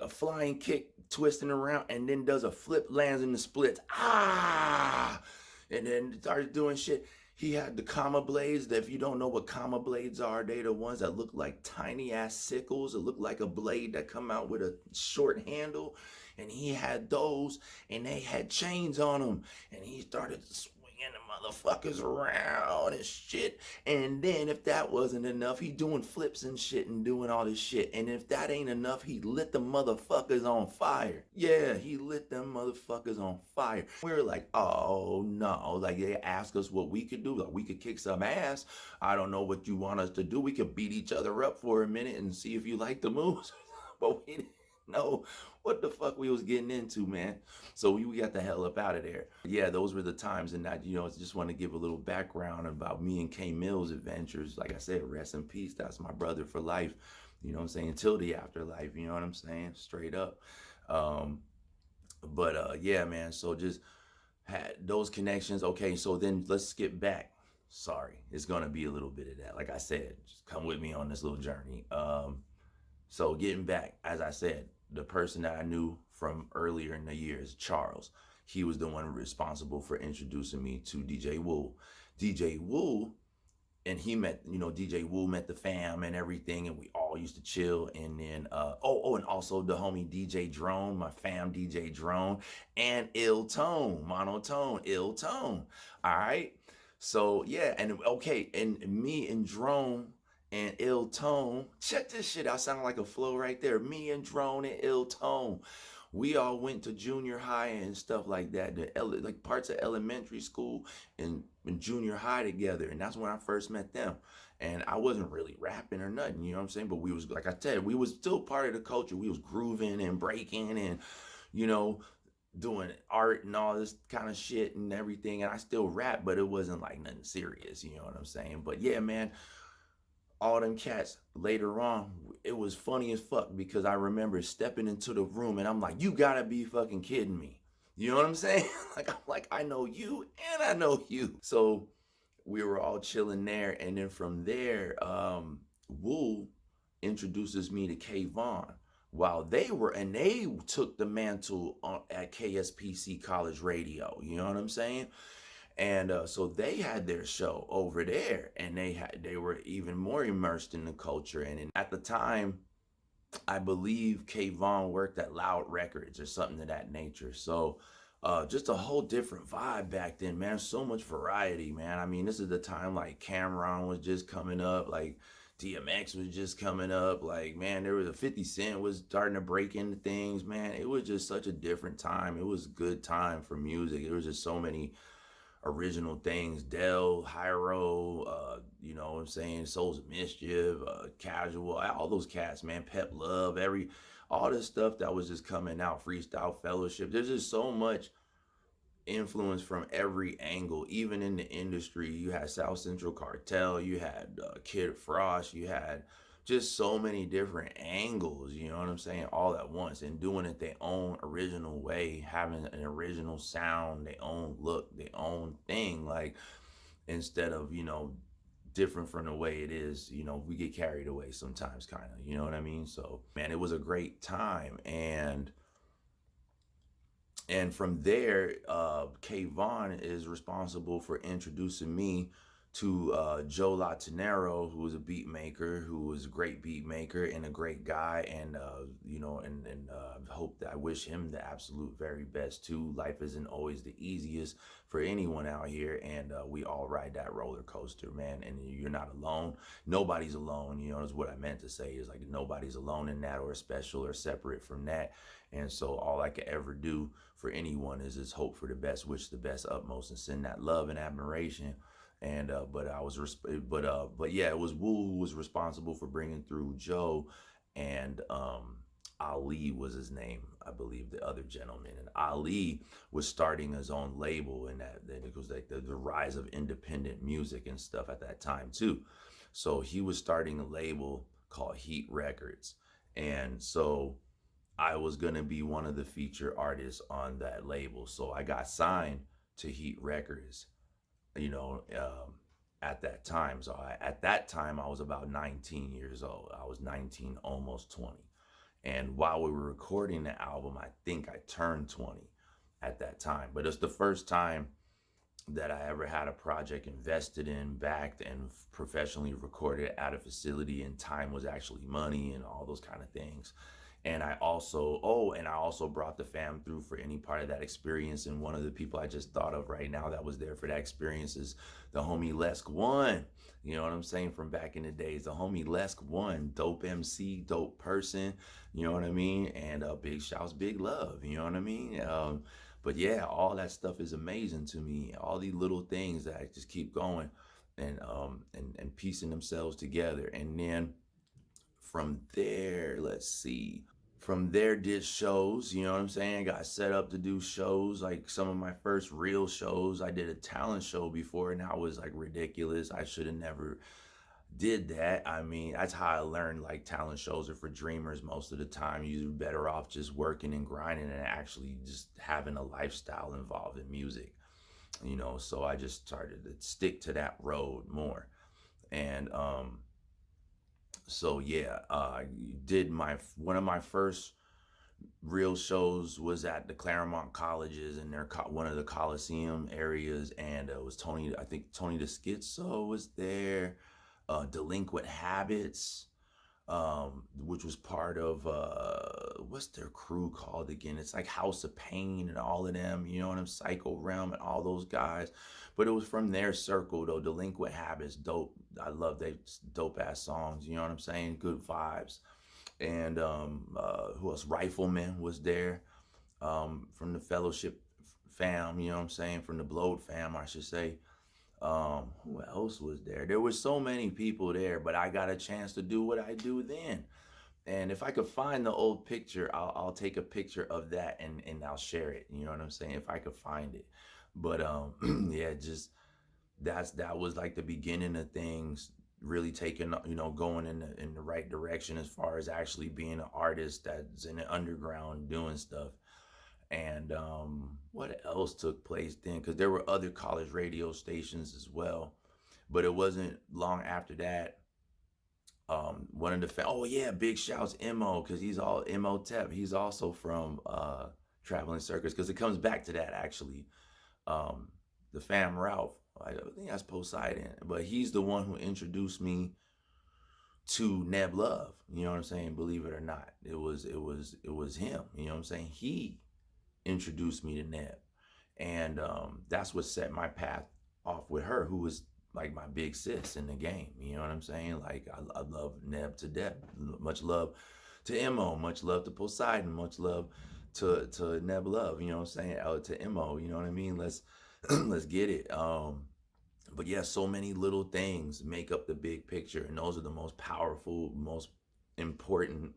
a flying kick, twisting around, and then does a flip, lands in the splits. And then started doing shit. He had the comma blades. That, if you don't know what comma blades are, they the ones that look like tiny ass sickles. It looked like a blade that come out with a short handle. And he had those, and they had chains on them. And he started swinging the motherfuckers around and shit. And then, if that wasn't enough, he doing flips and shit and doing all this shit. And if that ain't enough, he lit the motherfuckers on fire. Yeah, he lit them motherfuckers on fire. We were like, oh no. Like, they asked us what we could do. Like, we could kick some ass. I don't know what you want us to do. We could beat each other up for a minute and see if you like the moves. But we didn't know what the fuck we was getting into, man. So we got the hell up out of there. Yeah, those were the times. And I just want to give a little background about me and K Mill's adventures. Like I said, rest in peace. That's my brother for life. You know what I'm saying? Until the afterlife. You know what I'm saying? Straight up. Yeah, man. So just had those connections. Okay, so then let's skip back. Sorry, it's gonna be a little bit of that. Like I said, just come with me on this little journey. So getting back, as I said, the person that I knew from earlier in the years, Charles, he was the one responsible for introducing me to DJ Wu. DJ Wu, and he met, DJ Wu met the fam and everything, and we all used to chill. And then, and also the homie DJ Drone, my fam DJ Drone, and Ill Tone, Monotone, Ill Tone. All right. So yeah, and okay, and me and Drone and Ill Tone. Check this shit out. Sounding like a flow right there. Me and Drone and Ill Tone. We all went to junior high and stuff like that. Like parts of elementary school and junior high together. And that's when I first met them. And I wasn't really rapping or nothing, you know what I'm saying? But we was, like I said, we was still part of the culture. We was grooving and breaking and, doing art and all this kind of shit and everything. And I still rap, but it wasn't like nothing serious, you know what I'm saying? But yeah, man, all them cats later on, it was funny as fuck, because I remember stepping into the room and I'm like, you gotta be fucking kidding me. You know what I'm saying? Like I'm like, I know you and I know you. So we were all chilling there, and then from there, Wu introduces me to Kayvon. While they took the mantle at KSPC College Radio. You know what I'm saying? And so they had their show over there, and they were even more immersed in the culture. At the time, I believe Kayvon worked at Loud Records or something of that nature. So just a whole different vibe back then, man. So much variety, man. I mean, this is the time like Cameron was just coming up, like DMX was just coming up. Like, man, there was a 50 Cent was starting to break into things, man. It was just such a different time. It was a good time for music. There was just so many original things. Dell, Hyro, you know what I'm saying, Souls of Mischief, Casual, all those cats, man, Pep Love, all this stuff that was just coming out, Freestyle Fellowship. There's just so much influence from every angle, even in the industry. You had South Central Cartel, you had Kid Frost, you had just so many different angles, you know what I'm saying, all at once, and doing it their own original way, having an original sound, their own look, their own thing. Like, instead of, different from the way it is, we get carried away sometimes, kind of, you know what I mean? So, man, it was a great time. And from there, Kayvon is responsible for introducing me to Joe Latanero, who was a beat maker, who was a great beat maker and a great guy. And, hope that I wish him the absolute very best too. Life isn't always the easiest for anyone out here. And we all ride that roller coaster, man. And you're not alone. Nobody's alone. Is what I meant to say, is like nobody's alone in that, or special or separate from that. And so all I can ever do for anyone is just hope for the best, wish the best utmost, and send that love and admiration. And but yeah, it was Wu who was responsible for bringing through Joe, and Ali was his name, I believe, the other gentleman. And Ali was starting his own label, and that it was like the rise of independent music and stuff at that time too. So he was starting a label called Heat Records, and so I was going to be one of the featured artists on that label. So I got signed to Heat Records, you know, um, at that time. At that time, I was about 19 years old. I was 19, almost 20. And while we were recording the album, I think I turned 20 at that time. But it's the first time that I ever had a project invested in, backed, and professionally recorded at a facility, and time was actually money and all those kind of things. And I also brought the fam through for any part of that experience. And one of the people I just thought of right now that was there for that experience is the homie Lesk One. You know what I'm saying? From back in the days, the homie Lesk One, dope MC, dope person. You know what I mean? And big shouts, big love. You know what I mean? But yeah, all that stuff is amazing to me. All these little things that I just keep going and piecing themselves together. And then from there, let's see. From there, did shows. You know what I'm saying? Got set up to do shows. Like some of my first real shows, I did a talent show before, and that was like ridiculous. I should have never did that. I mean, that's how I learned, like, talent shows are for dreamers most of the time. You're better off just working and grinding and actually just having a lifestyle involved in music. So I just started to stick to that road more. And so yeah, did my one of my first real shows was at the Claremont colleges in their one of the Coliseum areas, and it was Tony. I think Tony the Schizo was there. Delinquent Habits, which was part of what's their crew called again? It's like House of Pain and all of them. You know what I'm Psycho Realm and all those guys. But it was from their circle though. Delinquent Habits, dope. I love they dope ass songs. You know what I'm saying? Good vibes. And who else? Rifleman was there, from the Fellowship fam. You know what I'm saying? From the Blowed fam, I should say. Who else was there? There were so many people there, but I got a chance to do what I do then. And if I could find the old picture, I'll take a picture of that, and I'll share it. You know what I'm saying? If I could find it. But yeah, just that was like the beginning of things really taking, going in the right direction as far as actually being an artist that's in the underground doing stuff. And what else took place then? Because there were other college radio stations as well, but it wasn't long after that. One of the oh yeah, big shouts Mo, because he's all Mo Tep. He's also from Traveling Circus, because it comes back to that actually. Um, the fam Ralph, I think that's Poseidon, but he's the one who introduced me to Neb Love. You know what I'm saying? Believe it or not, it was him. You know what I'm saying? He introduced me to Neb, and that's what set my path off with her, who was like my big sis in the game. You know what I'm saying? Like I love Neb to death. Much love to Mo. Much love to Poseidon. Much love to Neb Love. You know what I'm saying? To Mo. You know what I mean? Let's get it. But yeah, so many little things make up the big picture, and those are the most powerful, most important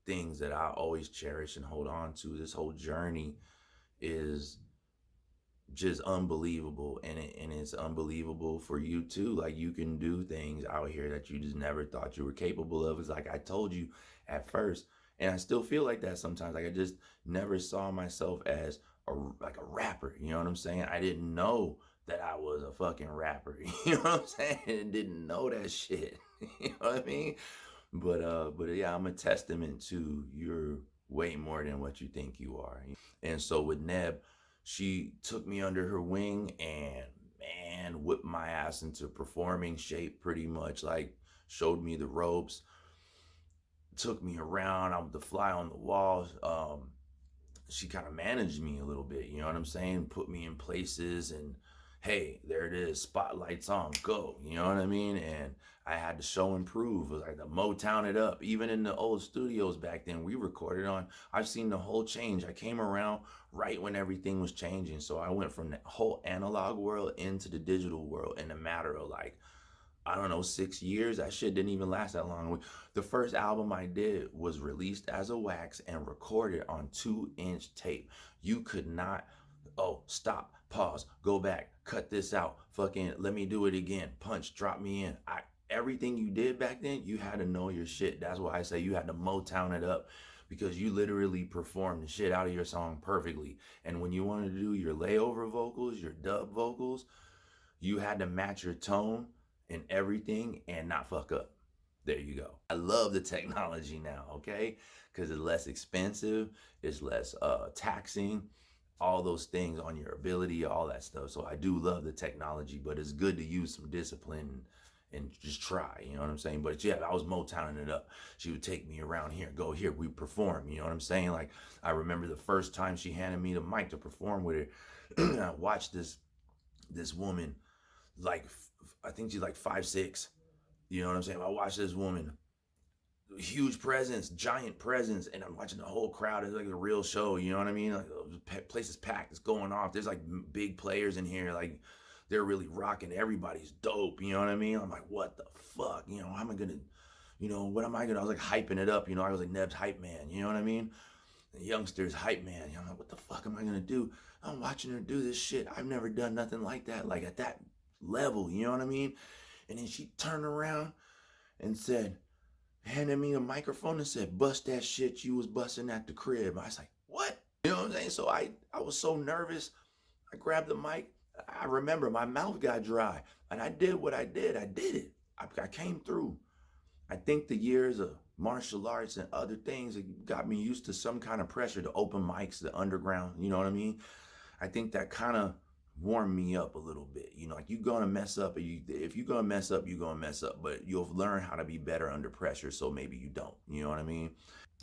things that I always cherish and hold on to. This whole journey is just unbelievable, and it's unbelievable for you too. Like, you can do things out here that you just never thought you were capable of. It's like I told you at first, and I still feel like that sometimes. Like, I just never saw myself as a rapper. You know what I'm saying? I didn't know that I was a fucking rapper. You know what I'm saying? I didn't know that shit. You know what I mean? But yeah, I'm a testament to you're way more than what you think you are. And so with Neb, she took me under her wing and, man, whipped my ass into performing shape pretty much. Like, showed me the ropes, took me around. I was the fly on the wall. She kind of managed me a little bit, you know what I'm saying? Put me in places, and hey, there it is, spotlights on, go, you know what I mean? And I had to show and prove. It was like the Motown it up. Even in the old studios back then, we recorded on. I've seen the whole change. I came around right when everything was changing. So I went from the whole analog world into the digital world in a matter of, like, I don't know, 6 years. That shit didn't even last that long. The first album I did was released as a wax and recorded on 2-inch tape. You could not, oh, stop, pause, go back, cut this out, fucking let me do it again, punch, drop me in. Everything you did back then, you had to know your shit. That's why I say you had to Motown it up, because you literally performed the shit out of your song perfectly. And when you wanted to do your layover vocals, your dub vocals, you had to match your tone and everything and not fuck up. There you go. I love the technology now, okay? Because it's less expensive, it's less taxing, all those things on your ability, all that stuff. So I do love the technology, but it's good to use some discipline and just try, you know what I'm saying? But yeah, I was Motowning it up. She would take me around here, go here, we perform, you know what I'm saying? Like, I remember the first time she handed me the mic to perform with her. I watched this woman, like, I think she's like 5'6". You know what I'm saying? I watched this woman, huge presence, giant presence, and I'm watching the whole crowd. It's like a real show. You know what I mean? Like, the place is packed. It's going off. There's like big players in here. Like, they're really rocking. Everybody's dope. You know what I mean? I'm like, what the fuck? You know, how am I gonna? You know, what am I gonna? I was like hyping it up. You know, I was like Neb's hype man. You know what I mean? The youngsters hype man. I'm like, what the fuck am I gonna do? I'm watching her do this shit. I've never done nothing like that. Like, at that level. You know what I mean? And then she turned around and said, handed me a microphone and said, bust that shit you was busting at the crib. I was like, what? You know what I'm saying? So I was so nervous. I grabbed the mic. I remember my mouth got dry, and I did what I did. I did it. I came through. I think the years of martial arts and other things got me used to some kind of pressure, the open mics, the underground, you know what I mean? I think that kind of warm me up a little bit. You know, like, you're gonna mess up. If you're gonna mess up, you're gonna mess up. But you'll learn how to be better under pressure. So maybe you don't. You know what I mean?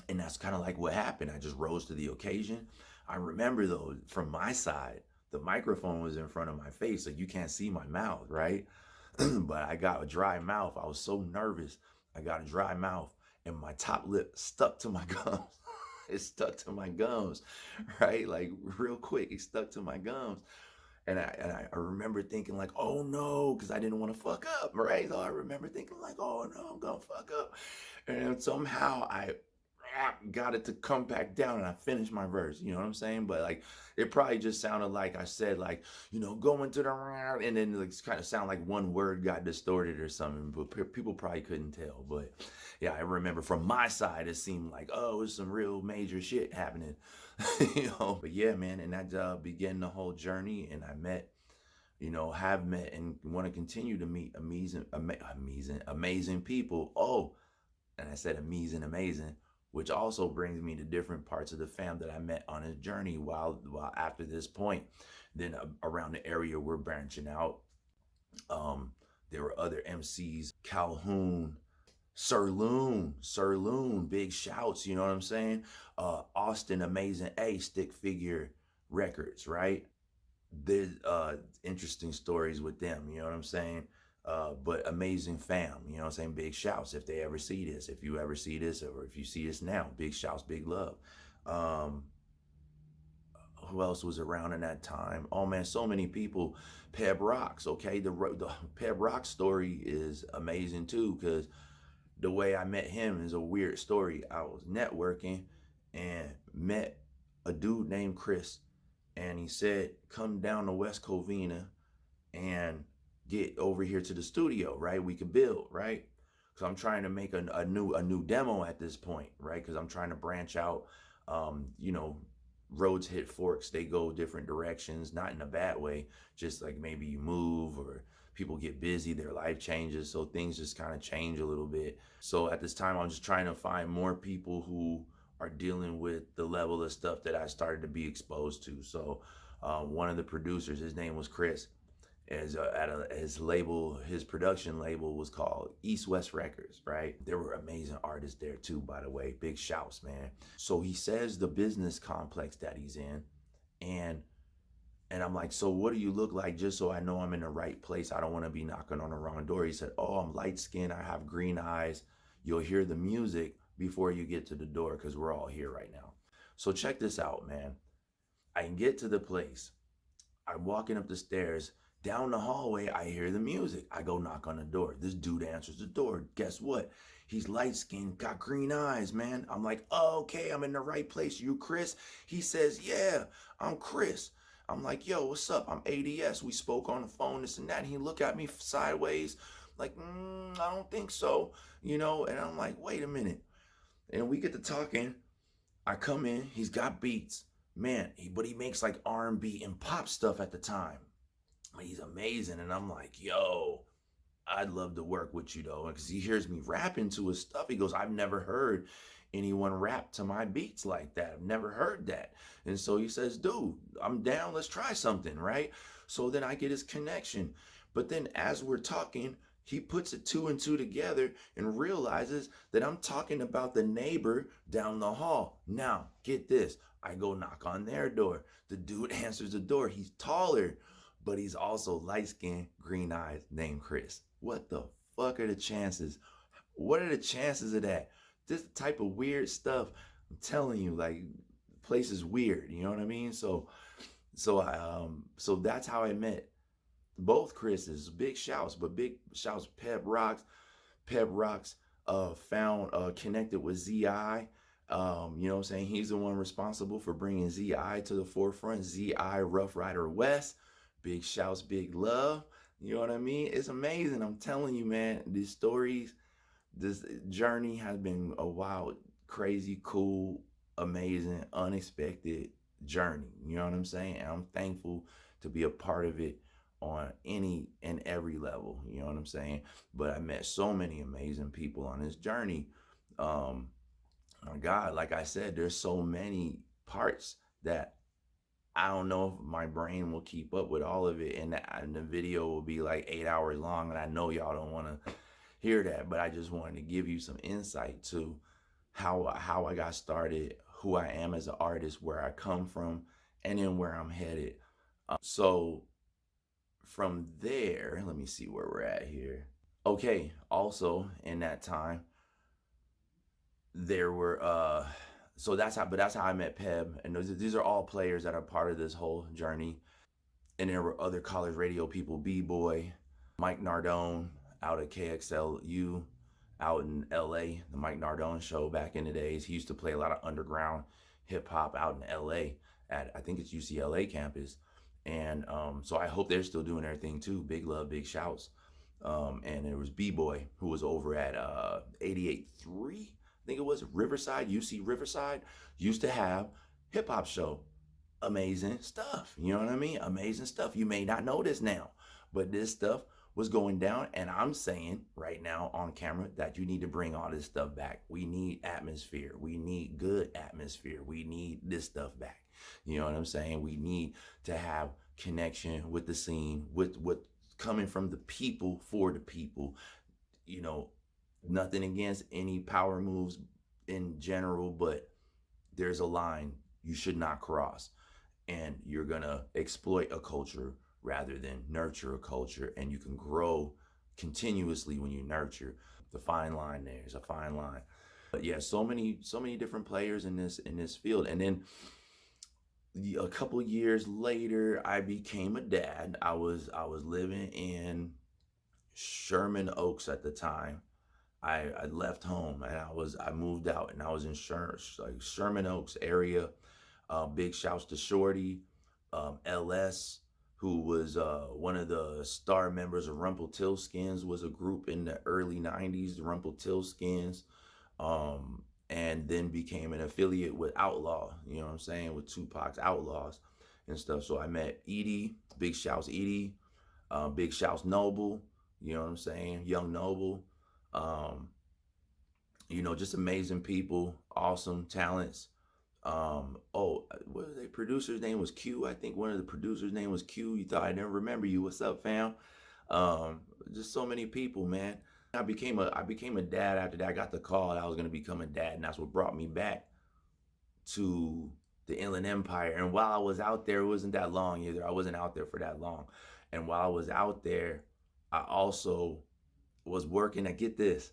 And that's kind of like what happened. I just rose to the occasion. I remember though, from my side, the microphone was in front of my face, so you can't see my mouth, right? But I got a dry mouth. I was so nervous. I got a dry mouth, and my top lip stuck to my gums. It stuck to my gums, right? Like, real quick, it stuck to my gums. And I remember thinking, like, oh no, because I didn't want to fuck up, right? So I remember thinking, like, oh no, I'm gonna fuck up. And somehow I got it to come back down, and I finished my verse. You know what I'm saying? But like, it probably just sounded like I said, like, you know, going to the round, and then like kind of sound like one word got distorted or something. But people probably couldn't tell. But yeah, I remember from my side, it seemed like, oh, it's some real major shit happening. But yeah, man, and that began the whole journey, and I met, have met and want to continue to meet amazing people. Oh, and I said amazing, which also brings me to different parts of the fam that I met on his journey while after this point. Then around the area we're branching out. Um, there were other MCs, Calhoun, Sir Loon, big shouts, you know what I'm saying? Austin, Amazing A, Stick Figure Records, right? There's interesting stories with them, you know what I'm saying? But amazing fam, you know what I'm saying? Big shouts if they ever see this, if you ever see this, or if you see this now, big shouts, big love. Um, who else was around in that time? Oh man, so many people. Peb Rocks, okay? The Peb Rock story is amazing too, because the way I met him is a weird story. I was networking and met a dude named Chris, and he said, "Come down to West Covina and get over here to the studio, right? We could build, right?" Because I'm trying to make a new demo at this point, right? Because I'm trying to branch out. You know, roads hit forks; they go different directions, not in a bad way. Just like maybe you move or people get busy, their life changes, so things just kind of change a little bit. So at this time, I'm just trying to find more people who are dealing with the level of stuff that I started to be exposed to. So one of the producers, his name was Chris, his production label was called East West Records, right? There were amazing artists there too, by the way. Big shouts, man. So he says the business complex that he's in, and I'm like, so what do you look like, just so I know I'm in the right place? I don't want to be knocking on the wrong door. He said, oh, I'm light skinned, I have green eyes. You'll hear the music before you get to the door, because we're all here right now. So check this out, man. I can get to the place. I'm walking up the stairs. Down the hallway, I hear the music. I go knock on the door. This dude answers the door. Guess what? He's light skinned, got green eyes, man. I'm like, oh, okay, I'm in the right place. You Chris? He says, yeah, I'm Chris. I'm like, yo, what's up? I'm A.D.S. We spoke on the phone, this and that. And he looked at me sideways, like, I don't think so, And I'm like, wait a minute. And we get to talking. I come in. He's got beats, man. But he makes like R&B and pop stuff at the time. He's amazing. And I'm like, yo, I'd love to work with you though. Because he hears me rapping to his stuff. He goes, I've never heard anyone rap to my beats like that. I've never heard that. And so he says, dude, I'm down. Let's try something, right? So then I get his connection. But then as we're talking, he puts it two and two together and realizes that I'm talking about the neighbor down the hall. Now, get this. I go knock on their door. The dude answers the door. He's taller, but he's also light skinned, green eyes, named Chris. What the fuck are the chances? What are the chances of that? This type of weird stuff. I'm telling you, like, the place is weird. You know what I mean? So that's how I met both Chris's. Big shouts, but big shouts. Peb Rocks found connected with ZI. You know what I'm saying? He's the one responsible for bringing ZI to the forefront. ZI Rough Rider West. Big shouts, big love. You know what I mean? It's amazing. I'm telling you, man, these stories, this journey has been a wild, crazy, cool, amazing, unexpected journey. You know what I'm saying? And I'm thankful to be a part of it on any and every level. You know what I'm saying? But I met so many amazing people on this journey. My God, like I said, there's so many parts that I don't know if my brain will keep up with all of it, and the video will be like 8 hours long, and I know y'all don't want to hear that, but I just wanted to give you some insight to how I got started, who I am as an artist, where I come from, and then where I'm headed. So from there, let me see where we're at here. Okay, also in that time, there were so that's how I met Peb, and these are all players that are part of this whole journey. And there were other college radio people, B-Boy, Mike Nardone out at KXLU out in LA, the Mike Nardone show back in the days. He used to play a lot of underground hip hop out in LA at, I think it's UCLA campus. And so I hope they're still doing their thing too. Big love, big shouts. And there was B-Boy, who was over at 88.3, I think it was Riverside, UC Riverside, used to have hip hop show. Amazing stuff. You know what I mean? Amazing stuff. You may not know this now, but this stuff was going down. And I'm saying right now on camera that you need to bring all this stuff back. We need atmosphere. We need good atmosphere. We need this stuff back. You know what I'm saying? We need to have connection with the scene, with what coming from the people for the people. You know, nothing against any power moves in general, but there's a line you should not cross, and you're gonna exploit a culture rather than nurture a culture, and you can grow continuously when you nurture. The fine line, there's a fine line. But yeah, so many different players in this field. And then a couple years later, I became a dad. I was living in Sherman Oaks at the time. I left home and I moved out, and I was in Sherman Oaks area. Big shouts to Shorty, LS, who was one of the star members of Rumpletilskins, was a group in the early 90s, the Rumpletilskins, and then became an affiliate with Outlaw, you know what I'm saying, with Tupac's Outlaws and stuff. So I met Edie, big shouts Edie, big shouts Noble, you know what I'm saying, Young Noble. Um, just amazing people, awesome talents. What was their producer's name was Q? I think one of the producers' name was Q. You thought I didn't remember you. What's up, fam? Just so many people, man. I became a dad after that. I got the call that I was gonna become a dad, and that's what brought me back to the Inland Empire. And while I was out there, it wasn't that long either. I wasn't out there for that long. And while I was out there, I also was working at, get this,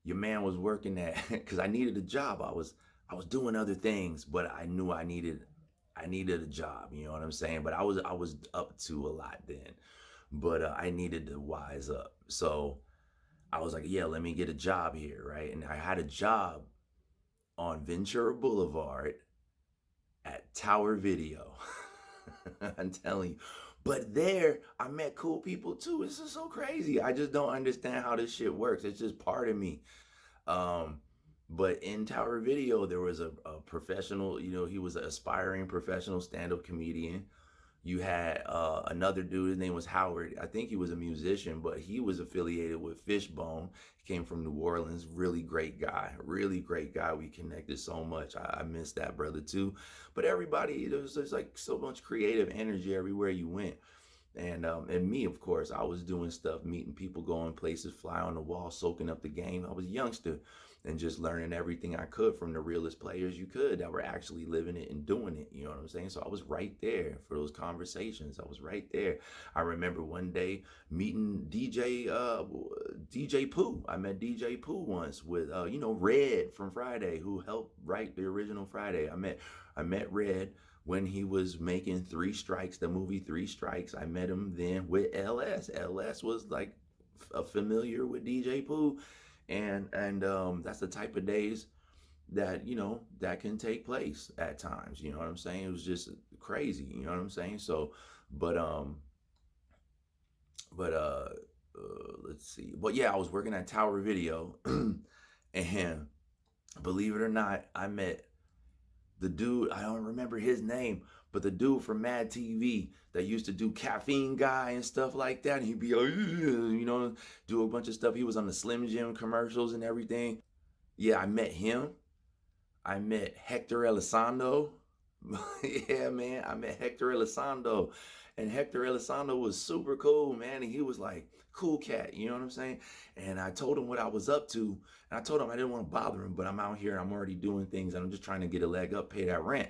your man was working at, because I needed a job. I was doing other things, but I knew I needed a job. You know what I'm saying? But I was up to a lot then, but I needed to wise up. So I was like, yeah, let me get a job here, right? And I had a job on Ventura Boulevard at Tower Video. I'm telling you. But there, I met cool people too. It's just so crazy. I just don't understand how this shit works. It's just part of me. Um, but in Tower Video, there was a professional, he was an aspiring professional stand-up comedian. You had another dude, his name was Howard. I think he was a musician, but he was affiliated with Fishbone. He came from New Orleans. Really great guy. Really great guy. We connected so much. I miss that brother too. But everybody, there was just like so much creative energy everywhere you went. And me, of course, I was doing stuff, meeting people, going places, fly on the wall, soaking up the game. I was a youngster and just learning everything I could from the realest players you could that were actually living it and doing it. You know what I'm saying? So I was right there for those conversations. I was right there. I remember one day meeting DJ Pooh. I met DJ Pooh once with Red from Friday, who helped write the original Friday. I met Red when he was making Three Strikes, the movie Three Strikes. I met him then with LS. LS was like a familiar with DJ Pooh, and that's the type of days that can take place at times. You know what I'm saying? It was just crazy. You know what I'm saying? So, but but let's see. But yeah, I was working at Tower Video, and believe it or not, I met the dude, I don't remember his name, but the dude from Mad TV that used to do Caffeine Guy and stuff like that. And he'd be like, do a bunch of stuff. He was on the Slim Jim commercials and everything. Yeah, I met him. I met Hector Elizondo. Yeah, man, I met Hector Elizondo. And Hector Elizondo was super cool, man. And he was like, cool cat, you know what I'm saying? And I told him what I was up to. And I told him I didn't want to bother him, but I'm out here and I'm already doing things and I'm just trying to get a leg up, pay that rent.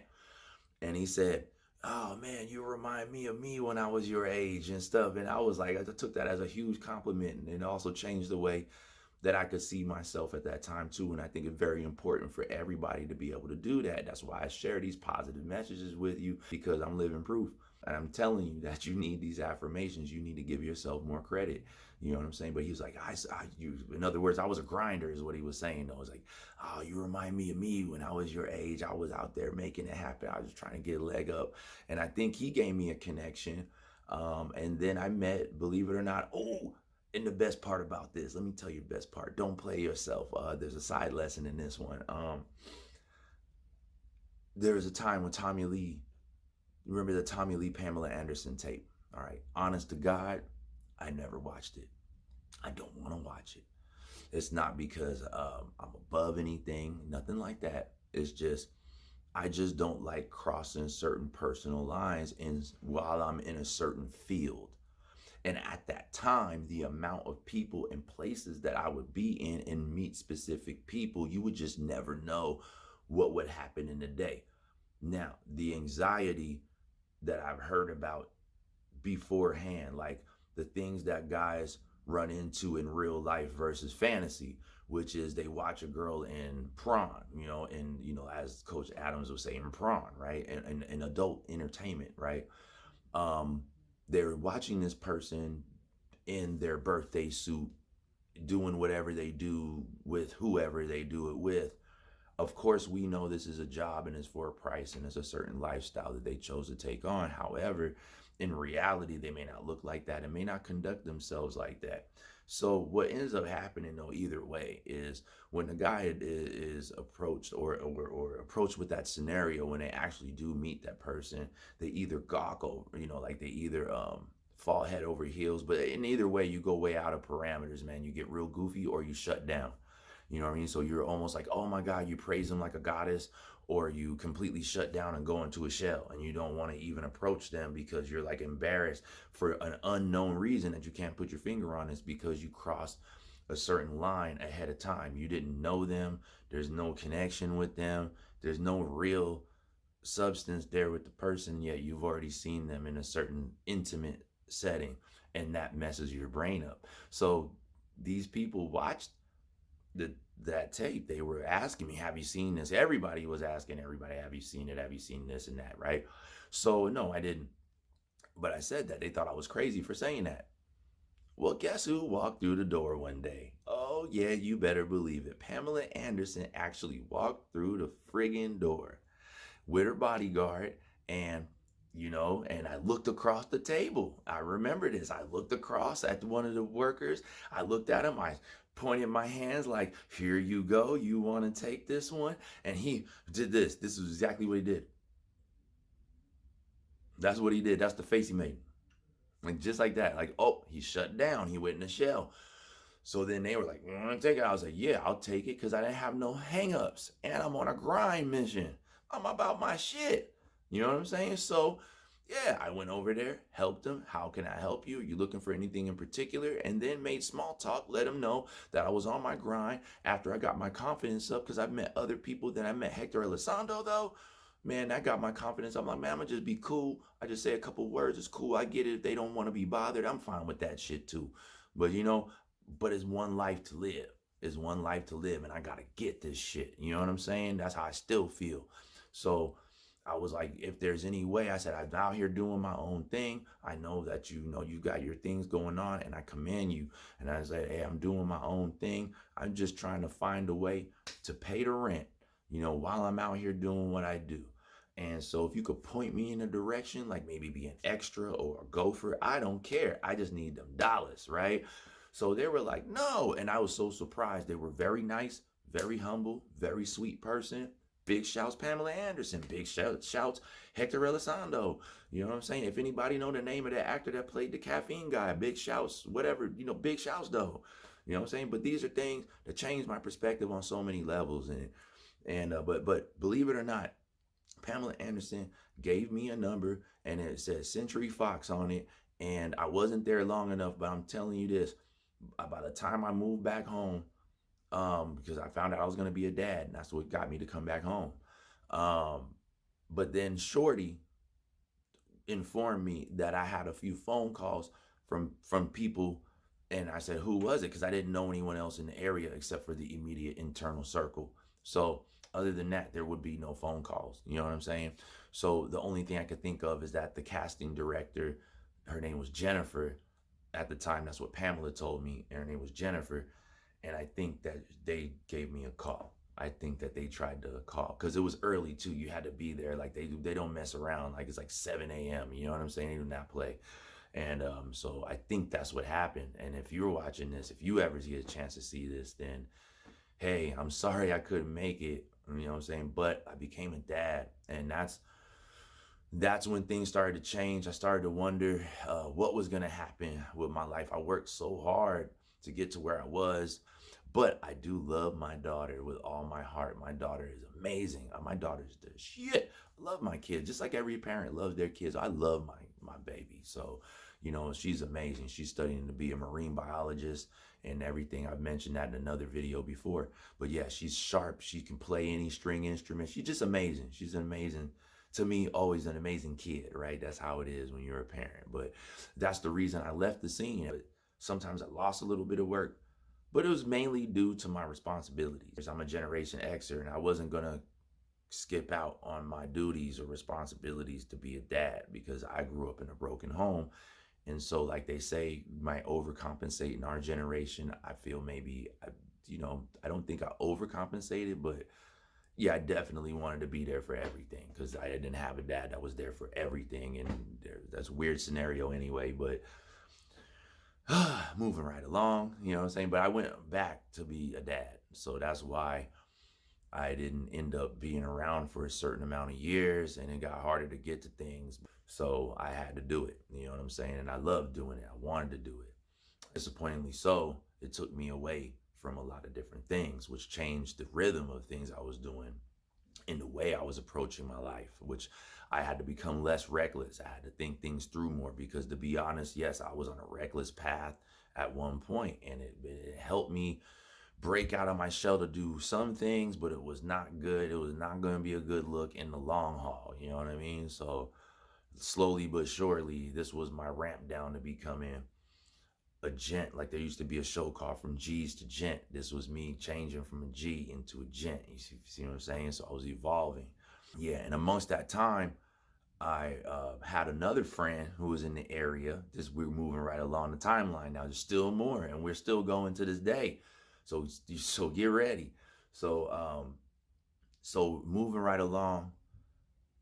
And he said, oh man, you remind me of me when I was your age and stuff. And I was like, I took that as a huge compliment. And it also changed the way that I could see myself at that time too. And I think it's very important for everybody to be able to do that. That's why I share these positive messages with you, because I'm living proof. And I'm telling you that you need these affirmations. You need to give yourself more credit. You know what I'm saying? But he was like, in other words, I was a grinder is what he was saying. I was like, oh, you remind me of me when I was your age. I was out there making it happen. I was just trying to get a leg up. And I think he gave me a connection. And then I met, believe it or not, and the best part about this, let me tell you the best part. Don't play yourself. There's a side lesson in this one. there was a time when Tommy Lee, you remember the Tommy Lee Pamela Anderson tape? All right, honest to God, I never watched it. I don't want to watch it. It's not because I'm above anything, nothing like that. It's just I just don't like crossing certain personal lines in while I'm in a certain field. And at that time, the amount of people and places that I would be in and meet specific people, you would just never know what would happen in a day. Now, the anxiety that I've heard about beforehand, like the things that guys run into in real life versus fantasy, which is they watch a girl in prawn, and as Coach Adams would say, in prawn, right? And adult entertainment, right? Um, they're watching this person in their birthday suit doing whatever they do with whoever they do it with. Of course, we know this is a job and it's for a price and it's a certain lifestyle that they chose to take on. However, in reality, they may not look like that and may not conduct themselves like that. So, what ends up happening, though, either way, is when the guy is approached or approached with that scenario, when they actually do meet that person, they either gawk over, like they either fall head over heels. But in either way, you go way out of parameters, man. You get real goofy or you shut down. You know what I mean? So you're almost like, oh my God, you praise them like a goddess, or you completely shut down and go into a shell and you don't want to even approach them because you're like embarrassed for an unknown reason that you can't put your finger on. Is because you crossed a certain line ahead of time. You didn't know them. There's no connection with them. There's no real substance there with the person, yet you've already seen them in a certain intimate setting, and that messes your brain up. So these people watched the that tape. They were asking me, have you seen this? Everybody was asking everybody, have you seen it? Have you seen this and that, right? So no, I didn't. But I said that. They thought I was crazy for saying that. Well, guess who walked through the door one day? Oh, yeah, you better believe it. Pamela Anderson actually walked through the friggin' door with her bodyguard, and and I looked across the table. I remember this. I looked across at one of the workers. I looked at him. I pointed my hands like, here you go. You want to take this one? And he did this. This is exactly what he did. That's what he did. That's the face he made. Like just like that. Like, oh, he shut down. He went in the shell. So then they were like, you want to take it? I was like, yeah, I'll take it because I didn't have no hangups. And I'm on a grind mission. I'm about my shit. You know what I'm saying? So, yeah, I went over there, helped him. How can I help you? Are you looking for anything in particular? And then made small talk, let him know that I was on my grind after I got my confidence up because I've met other people. Then I met Hector Elizondo, though. Man, that got my confidence. I'm like, man, I'm going to just be cool. I just say a couple words. It's cool. I get it. If they don't want to be bothered, I'm fine with that shit, too. But, but it's one life to live. It's one life to live, and I gotta get this shit. You know what I'm saying? That's how I still feel. So I was like, if there's any way, I said, I'm out here doing my own thing. I know that you got your things going on, and I commend you. And I said, hey, I'm doing my own thing. I'm just trying to find a way to pay the rent, while I'm out here doing what I do. And so if you could point me in a direction, like maybe be an extra or a gopher, I don't care. I just need them dollars, right? So they were like, no. And I was so surprised. They were very nice, very humble, very sweet person. Big shouts Pamela Anderson. Big shouts Hector Elizondo. You know what I'm saying? If anybody know the name of that actor that played the caffeine guy, big shouts, whatever, big shouts though. You know what I'm saying? But these are things that changed my perspective on so many levels. But believe it or not, Pamela Anderson gave me a number and it said Century Fox on it. And I wasn't there long enough, but I'm telling you this, by the time I moved back home, because I found out I was going to be a dad, and that's what got me to come back home. Um, but then Shorty informed me that I had a few phone calls from people, and I said, "Who was it?" Because I didn't know anyone else in the area except for the immediate internal circle. So other than that, there would be no phone calls. You know what I'm saying? So the only thing I could think of is that the casting director, her name was Jennifer. At the time, that's what Pamela told me, and her name was Jennifer. And I think that they gave me a call. I think that they tried to call because it was early too. You had to be there. Like they don't mess around. Like it's like 7 a.m. You know what I'm saying? They do not play. And so I think that's what happened. And if you're watching this, if you ever get a chance to see this, then hey, I'm sorry I couldn't make it. You know what I'm saying? But I became a dad, and that's when things started to change. I started to wonder what was going to happen with my life. I worked so hard to get to where I was, but I do love my daughter with all my heart. My daughter is amazing. My daughter's the shit. I love my kids, just like every parent loves their kids. I love my baby. So, she's amazing. She's studying to be a marine biologist and everything. I've mentioned that in another video before. But yeah, she's sharp. She can play any string instrument. She's just amazing. She's an amazing, to me, always an amazing kid, right? That's how it is when you're a parent. But that's the reason I left the scene. Sometimes I lost a little bit of work, but it was mainly due to my responsibilities. I'm a Generation Xer, and I wasn't going to skip out on my duties or responsibilities to be a dad because I grew up in a broken home. And so, like they say, might overcompensate in our generation. I feel maybe, I don't think I overcompensated, but yeah, I definitely wanted to be there for everything because I didn't have a dad that was there for everything. And that's a weird scenario anyway, but moving right along, you know what I'm saying? But I went back to be a dad. So that's why I didn't end up being around for a certain amount of years, and it got harder to get to things. So I had to do it, you know what I'm saying? And I loved doing it. I wanted to do it. Disappointingly so, it took me away from a lot of different things, which changed the rhythm of things I was doing in the way I was approaching my life, which I had to become less reckless. I had to think things through more because, to be honest, yes, I was on a reckless path at one point, and it helped me break out of my shell to do some things, but it was not good. It was not going to be a good look in the long haul. You know what I mean? So slowly but surely, this was my ramp down to becoming a gent. Like there used to be a show called From G's to Gent. This was me changing from a G into a gent. You see what I'm saying? So I was evolving. Yeah, and amongst that time, I had another friend who was in the area. We're moving right along the timeline now. There's still more, and we're still going to this day. So get ready. So so moving right along.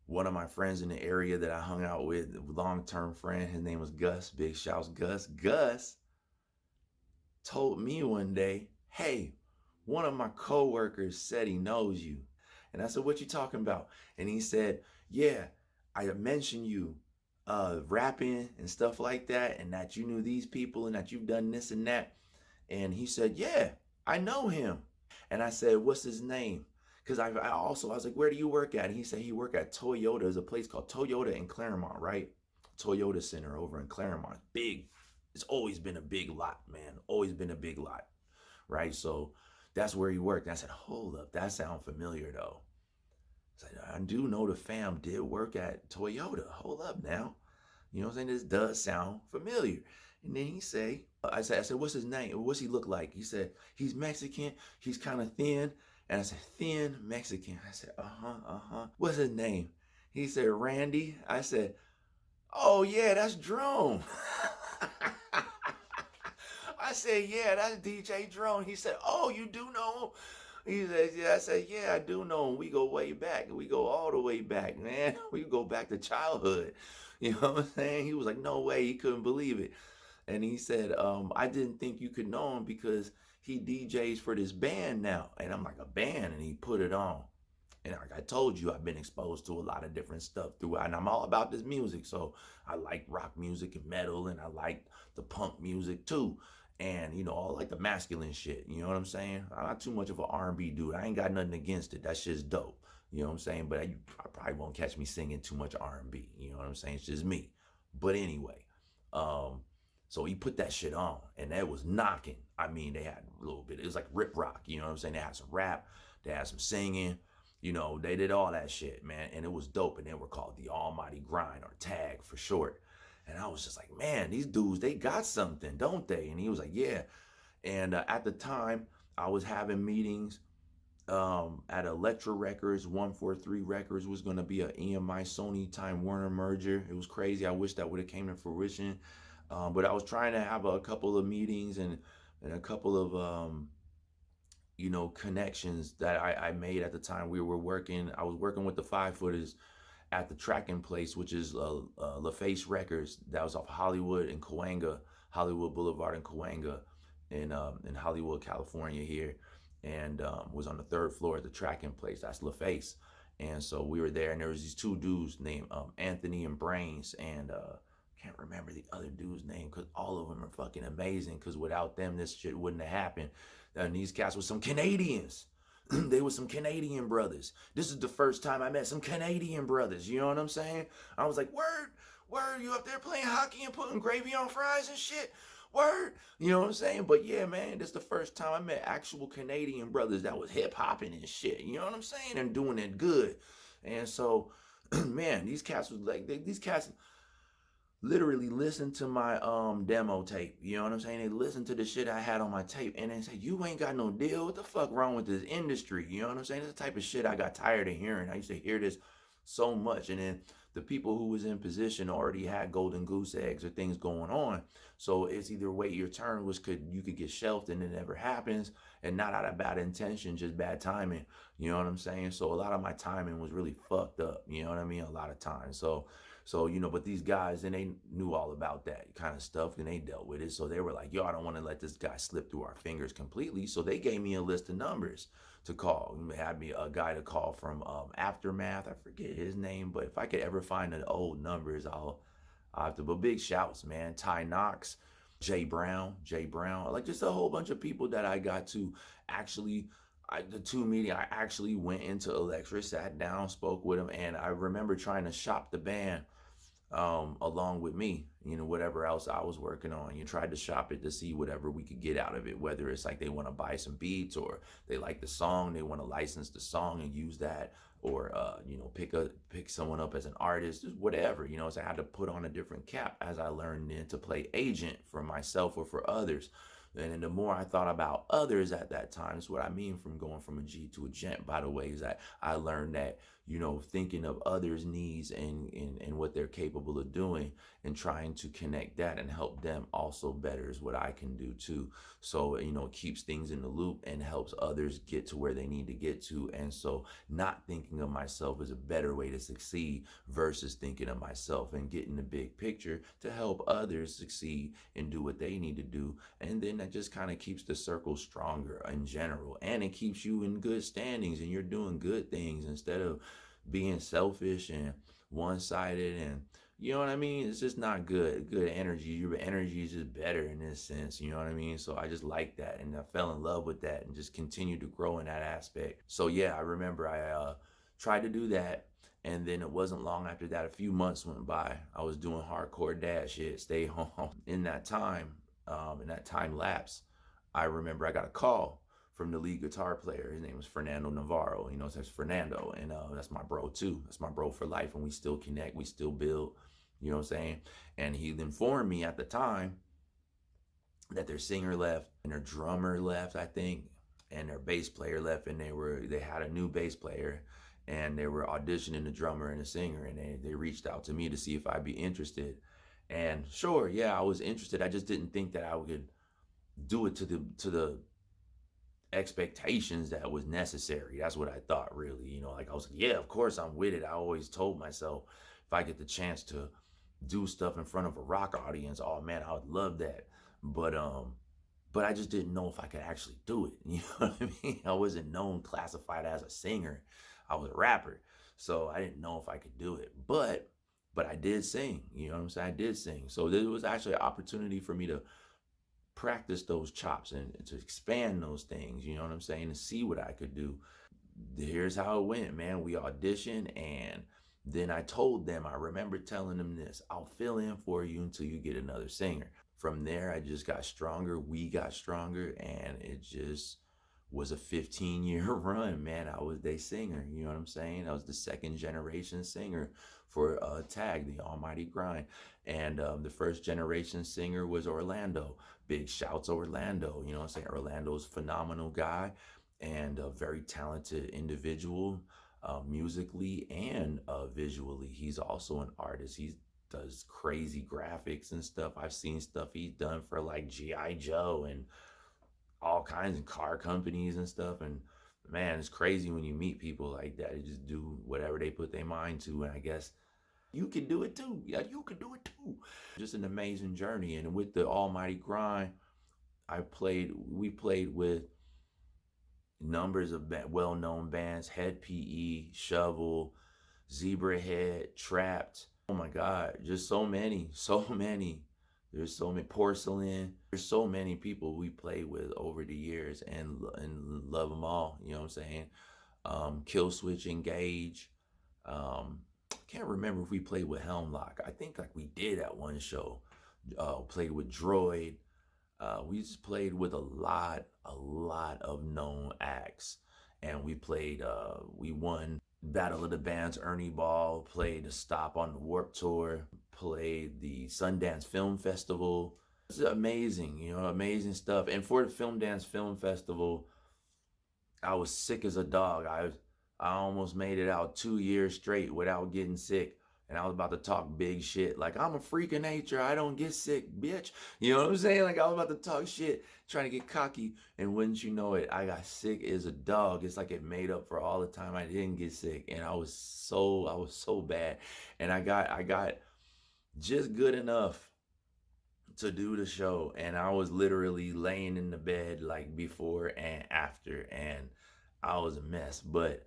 One of my friends in the area that I hung out with, long term friend, his name was Gus. Big shouts, Gus. Gus told me one day, "Hey, one of my coworkers said he knows you." And I said, "What you talking about?" And he said, "Yeah, I mentioned you rapping and stuff like that, and that you knew these people and that you've done this and that." And he said, "Yeah, I know him." And I said, "What's his name?" Because I was like, "Where do you work at?" And he said he worked at Toyota. There's a place called Toyota in Claremont, right? Toyota Center over in Claremont. Big. It's always been a big lot, man. Always been a big lot, right? So that's where he worked. And I said, "Hold up, that sounds familiar though." I said, "I do know the fam did work at Toyota. Hold up now. You know what I'm saying? This does sound familiar." And then he say, I said, "What's his name? What's he look like?" He said, "He's Mexican. He's kind of thin." And I said, "Thin Mexican." I said, "Uh-huh, uh-huh. What's his name?" He said, "Randy." I said, "Oh yeah, that's Drone." I said, "Yeah, that's DJ Drone." He said, "Oh, you do know him?" He said, "Yeah." I said, "Yeah, I do know him. We go way back. We go all the way back, man. We go back to childhood." You know what I'm saying? He was like, "No way." He couldn't believe it. And he said, "I didn't think you could know him because he DJs for this band now." And I'm like, "A band?" And he put it on. And like I told you, I've been exposed to a lot of different stuff throughout, and I'm all about this music. So I like rock music and metal, and I like the punk music too. And all like the masculine shit. You know what I'm saying? I'm not too much of an R&B dude. I ain't got nothing against it. That shit's dope. You know what I'm saying? But I probably won't catch me singing too much R&B. You know what I'm saying? It's just me. But anyway, um, so he put that shit on, and that was knocking. I mean, they had a little bit. It was like rip rock. You know what I'm saying? They had some rap. They had some singing. They did all that shit, man, and it was dope. And they were called the Almighty Grind, or Tag for short. And I was just like, man, these dudes, they got something, don't they? And he was like, yeah. And at the time, I was having meetings at Elektra Records. 143 Records was going to be a EMI Sony Time Warner merger. It was crazy. I wish that would have came to fruition. But I was trying to have a couple of meetings and a couple of connections that I made at the time. I was working with the Five Footers at the tracking place, which is LaFace Records. That was off Hollywood and Cahuenga, Hollywood Boulevard in Cahuenga, in Hollywood, California here. and was on the third floor at the tracking place. That's LaFace. And so we were there, and there was these two dudes named Anthony and Brains, and can't remember the other dude's name because all of them are fucking amazing. Because without them, this shit wouldn't have happened. And these cats were some Canadians. They were some Canadian brothers. This is the first time I met some Canadian brothers. You know what I'm saying? I was like, word, word, you up there playing hockey and putting gravy on fries and shit? Word. You know what I'm saying? But yeah, man, this is the first time I met actual Canadian brothers that was hip hopping and shit. You know what I'm saying? And doing it good. And so, man, these cats was like, these cats literally listened to my demo tape. You know what I'm saying? They listened to the shit I had on my tape and they said, you ain't got no deal. What the fuck wrong with this industry? You know what I'm saying? It's the type of shit I got tired of hearing. I used to hear this so much. And then the people who was in position already had golden goose eggs or things going on. So it's either wait your turn, which you could get shelved and it never happens, and not out of bad intention, just bad timing. You know what I'm saying? So a lot of my timing was really fucked up. You know what I mean? A lot of times. So, but these guys, and they knew all about that kind of stuff and they dealt with it. So they were like, yo, I don't want to let this guy slip through our fingers completely. So they gave me a list of numbers to call. They had me a guy to call from Aftermath. I forget his name, but if I could ever find the old numbers, I'll have to. But big shouts, man. Ty Knox, Jay Brown, like just a whole bunch of people that I got to actually the two meeting, I actually went into Electra, sat down, spoke with him, and I remember trying to shop the band along with me, whatever else I was working on. You tried to shop it to see whatever we could get out of it, whether it's like they want to buy some beats or they like the song, they want to license the song and use that, or pick someone up as an artist, just whatever. So I had to put on a different cap as I learned then to play agent for myself or for others. And then the more I thought about others at that time, is what I mean from going from a G to a gent, by the way, is that I learned that, thinking of others' needs and what they're capable of doing and trying to connect that and help them also betters what I can do too. So, it keeps things in the loop and helps others get to where they need to get to. And so not thinking of myself as a better way to succeed versus thinking of myself and getting the big picture to help others succeed and do what they need to do. And then that just kind of keeps the circle stronger in general, and it keeps you in good standings and you're doing good things instead of being selfish and one-sided. And you know what I mean, it's just not good energy. Your energy is just better in this sense, you know what I mean? So I just like that, and I fell in love with that and just continued to grow in that aspect. So yeah, I remember I tried to do that, and then it wasn't long after that, a few months went by, I was doing hardcore dad shit, stay home. In that time lapse, I remember I got a call from the lead guitar player. His name was Fernando Navarro. So that's Fernando, and that's my bro too. That's my bro for life, and we still connect. We still build. You know what I'm saying? And he informed me at the time that their singer left and their drummer left, I think, and their bass player left, and they had a new bass player, and they were auditioning the drummer and the singer, and they reached out to me to see if I'd be interested. And sure, yeah, I was interested. I just didn't think that I could do it to the expectations that was necessary. That's what I thought, really. Like I was like, yeah, of course I'm with it. I always told myself if I get the chance to do stuff in front of a rock audience, oh man, I would love that. But I just didn't know if I could actually do it. You know what I mean? I wasn't known classified as a singer. I was a rapper. So I didn't know if I could do it. But I did sing. You know what I'm saying? I did sing. So there was actually an opportunity for me to practice those chops and to expand those things, you know what I'm saying, and see what I could do. Here's how it went, man. We auditioned, and then I told them, I remember telling them this, I'll fill in for you until you get another singer. From there, I just got stronger. We got stronger, and it just was a 15-year run, man. I was their singer, you know what I'm saying? I was the second generation singer for Tag, the Almighty Grind. And the first generation singer was Orlando. Big shouts Orlando, you know what I'm saying? Orlando's a phenomenal guy and a very talented individual, musically and visually. He's also an artist. He does crazy graphics and stuff. I've seen stuff he's done for like G.I. Joe and all kinds of car companies and stuff. And man, it's crazy when you meet people like that. They just do whatever they put their mind to. And I guess you can do it too. Yeah, you can do it too. Just an amazing journey. And with the Almighty Grind, we played with numbers of well-known bands: Head PE, Shovel, Zebra Head, Trapped. Oh my God, just so many, so many. There's so many. Porcelain. There's so many people we played with over the years, and love them all. You know what I'm saying? Kill Switch, Engage. Can't remember if we played with Helmlock. I think like we did at one show. Played with Droid. We just played with a lot of known acts, and we played. We won Battle of the Bands. Ernie Ball played a stop on the Warp Tour. Played the Sundance Film Festival. It's amazing, you know, amazing stuff. And for the Dance Film Festival, I was sick as a dog. I almost made it out 2 years straight without getting sick. And I was about to talk big shit. Like, I'm a freak of nature. I don't get sick, bitch. You know what I'm saying? Like, I was about to talk shit, trying to get cocky. And wouldn't you know it, I got sick as a dog. It's like it made up for all the time I didn't get sick. And I was so bad. And I got just good enough to do the show, and I was literally laying in the bed like before and after, and I was a mess, but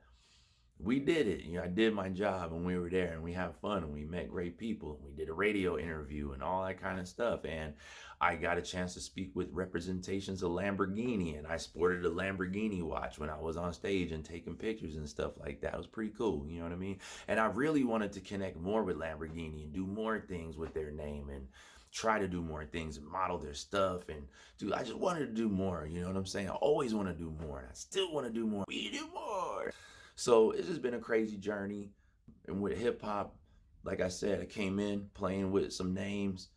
we did it. You know, I did my job, and we were there, and we had fun, and we met great people, and we did a radio interview and all that kind of stuff. And I got a chance to speak with representations of Lamborghini, and I sported a Lamborghini watch when I was on stage and taking pictures and stuff like that. It was pretty cool, you know what I mean? And I really wanted to connect more with Lamborghini and do more things with their name, and try to do more things and model their stuff. And dude, I just wanted to do more, you know what I'm saying? I always want to do more, and I still want to do more. We do more. So it's just been a crazy journey. And with hip hop, like I said, I came in playing with some names,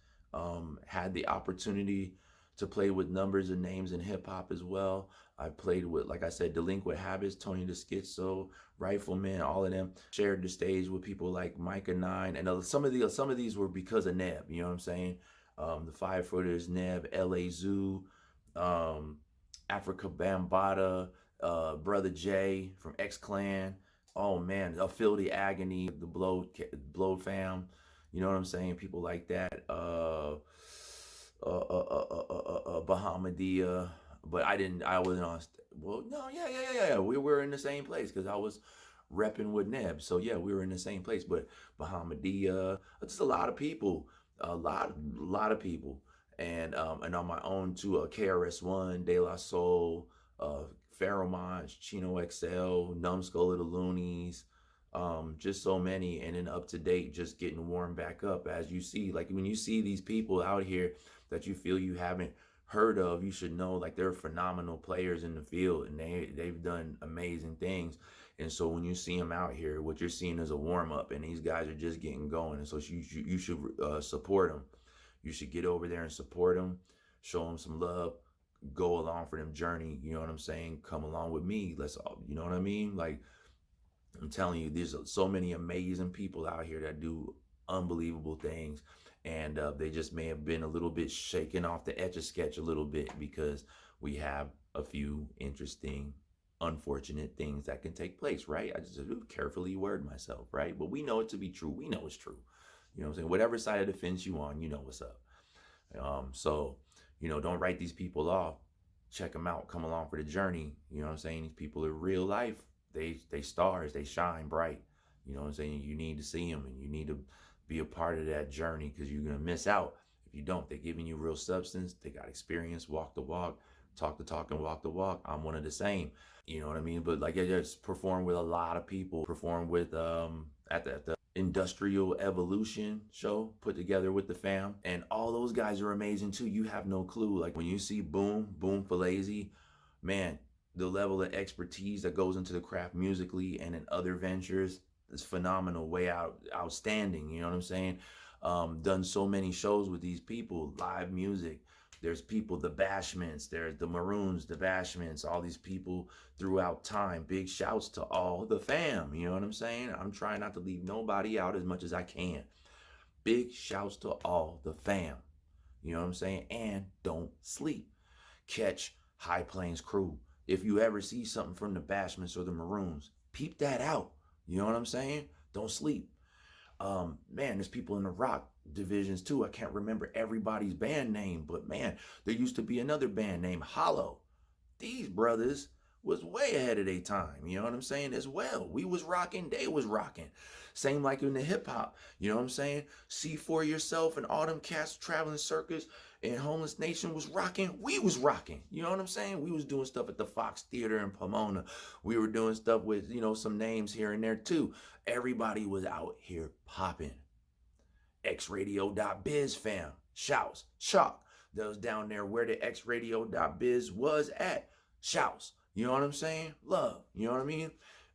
had the opportunity to play with numbers and names in hip hop as well. I played with, like I said, Delinquent Habits, Tony the Schizo, Rifleman, all of them. Shared the stage with people like Micah Nine, and some of these were because of Neb. You know what I'm saying? The Five Footers, Neb, L.A. Zoo, Africa Bambaataa, Brother J from X Clan. Oh man, Feel the Agony, the Blow Fam. You know what I'm saying? People like that. Bahamadia. But I wasn't on. Well, no, yeah. We were in the same place because I was repping with Neb. So yeah, we were in the same place. But Bahamadia, just a lot of people, a lot of people, and on my own too. KRS-One, De La Soul, Pheromone, Chino XL, Numbskull of the Loonies, just so many. And then Up to Date, just getting warmed back up. As you see, like when you see these people out here that you feel you haven't heard of, you should know like they're phenomenal players in the field, and they've done amazing things. And so when you see them out here, what you're seeing is a warm up, and these guys are just getting going. And so you should support them. You should get over there and support them, show them some love, go along for them journey. You know what I'm saying? Come along with me. Let's all, you know what I mean? Like, I'm telling you, there's so many amazing people out here that do unbelievable things. And they just may have been a little bit shaken off the Etch-a-Sketch a little bit, because we have a few interesting, unfortunate things that can take place, right? I just carefully word myself, right? But we know it to be true. We know it's true. You know what I'm saying? Whatever side of the fence you on, you know what's up. So, you know, don't write these people off. Check them out. Come along for the journey. You know what I'm saying? These people are real life. They stars. They shine bright. You know what I'm saying? You need to see them, and you need to be a part of that journey, because you're gonna miss out if you don't. They're giving you real substance. They got experience. Walk the walk, talk the talk, and walk the walk. I'm one of the same. You know what I mean? But like, I just performed with a lot of people. Performed with at the Industrial Evolution show put together with the fam, and all those guys are amazing too. You have no clue. Like when you see Boom Falazy, man, the level of expertise that goes into the craft musically and in other ventures is phenomenal. Outstanding. You know what I'm saying? Done so many shows with these people, live music. There's people, the Bashments, there's the Maroons, the Bashments, all these people throughout time. Big shouts to all the fam. You know what I'm saying? I'm trying not to leave nobody out as much as I can. Big shouts to all the fam. You know what I'm saying? And don't sleep. Catch High Plains Crew. If you ever see something from the Bashments or the Maroons, peep that out. You know what I'm saying? Don't sleep. Man, there's people in the rock divisions too. I can't remember everybody's band name, but man, there used to be another band named Hollow. These brothers was way ahead of their time. You know what I'm saying? As well, we was rocking, they was rocking. Same like in the hip hop. You know what I'm saying? See for yourself and all them cats traveling circus and Homeless Nation was rocking. We was rocking. You know what I'm saying? We was doing stuff at the Fox Theater in Pomona. We were doing stuff with some names here and there too. Everybody was out here popping. xradio.biz fam. Shouts. Chalk. That was down there where the xradio.biz was at. Shouts. You know what I'm saying? Love. You know what I mean?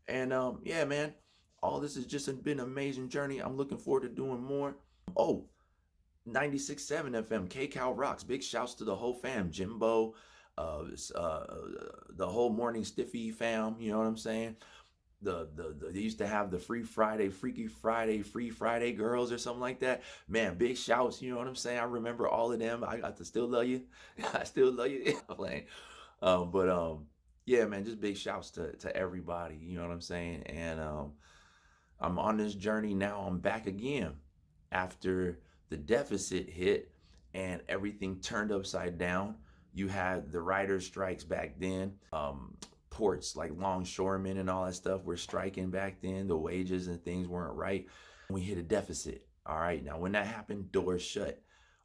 And yeah, man. All this has just been an amazing journey. I'm looking forward to doing more. Oh, 96.7 FM, K-Cal Rocks. Big shouts to the whole fam. Jimbo, the whole Morning Stiffy fam. You know what I'm saying? They used to have the Free Friday, Freaky Friday, Free Friday girls or something like that. Man, big shouts. You know what I'm saying? I remember all of them. I got to still love you. I still love you. I'm playing. Yeah, man, just big shouts to everybody. You know what I'm saying? And I'm on this journey now. I'm back again after the deficit hit and everything turned upside down. You had the writers' strikes back then. Ports like longshoremen and all that stuff were striking back then. The wages and things weren't right. We hit a deficit. All right. Now, when that happened, doors shut.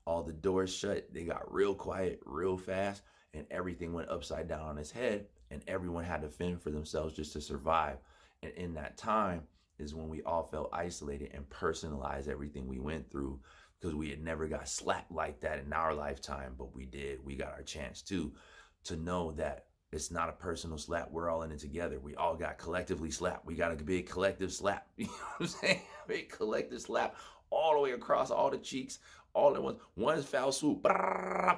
All the doors shut. They got real quiet real fast, and everything went upside down on its head, and everyone had to fend for themselves just to survive. And in that time is when we all felt isolated and personalized everything we went through, because we had never got slapped like that in our lifetime, but we did. We got our chance too, to know that it's not a personal slap. We're all in it together. We all got collectively slapped. We got a big collective slap. You know what I'm saying? Big collective slap all the way across all the cheeks, all at once. One foul swoop,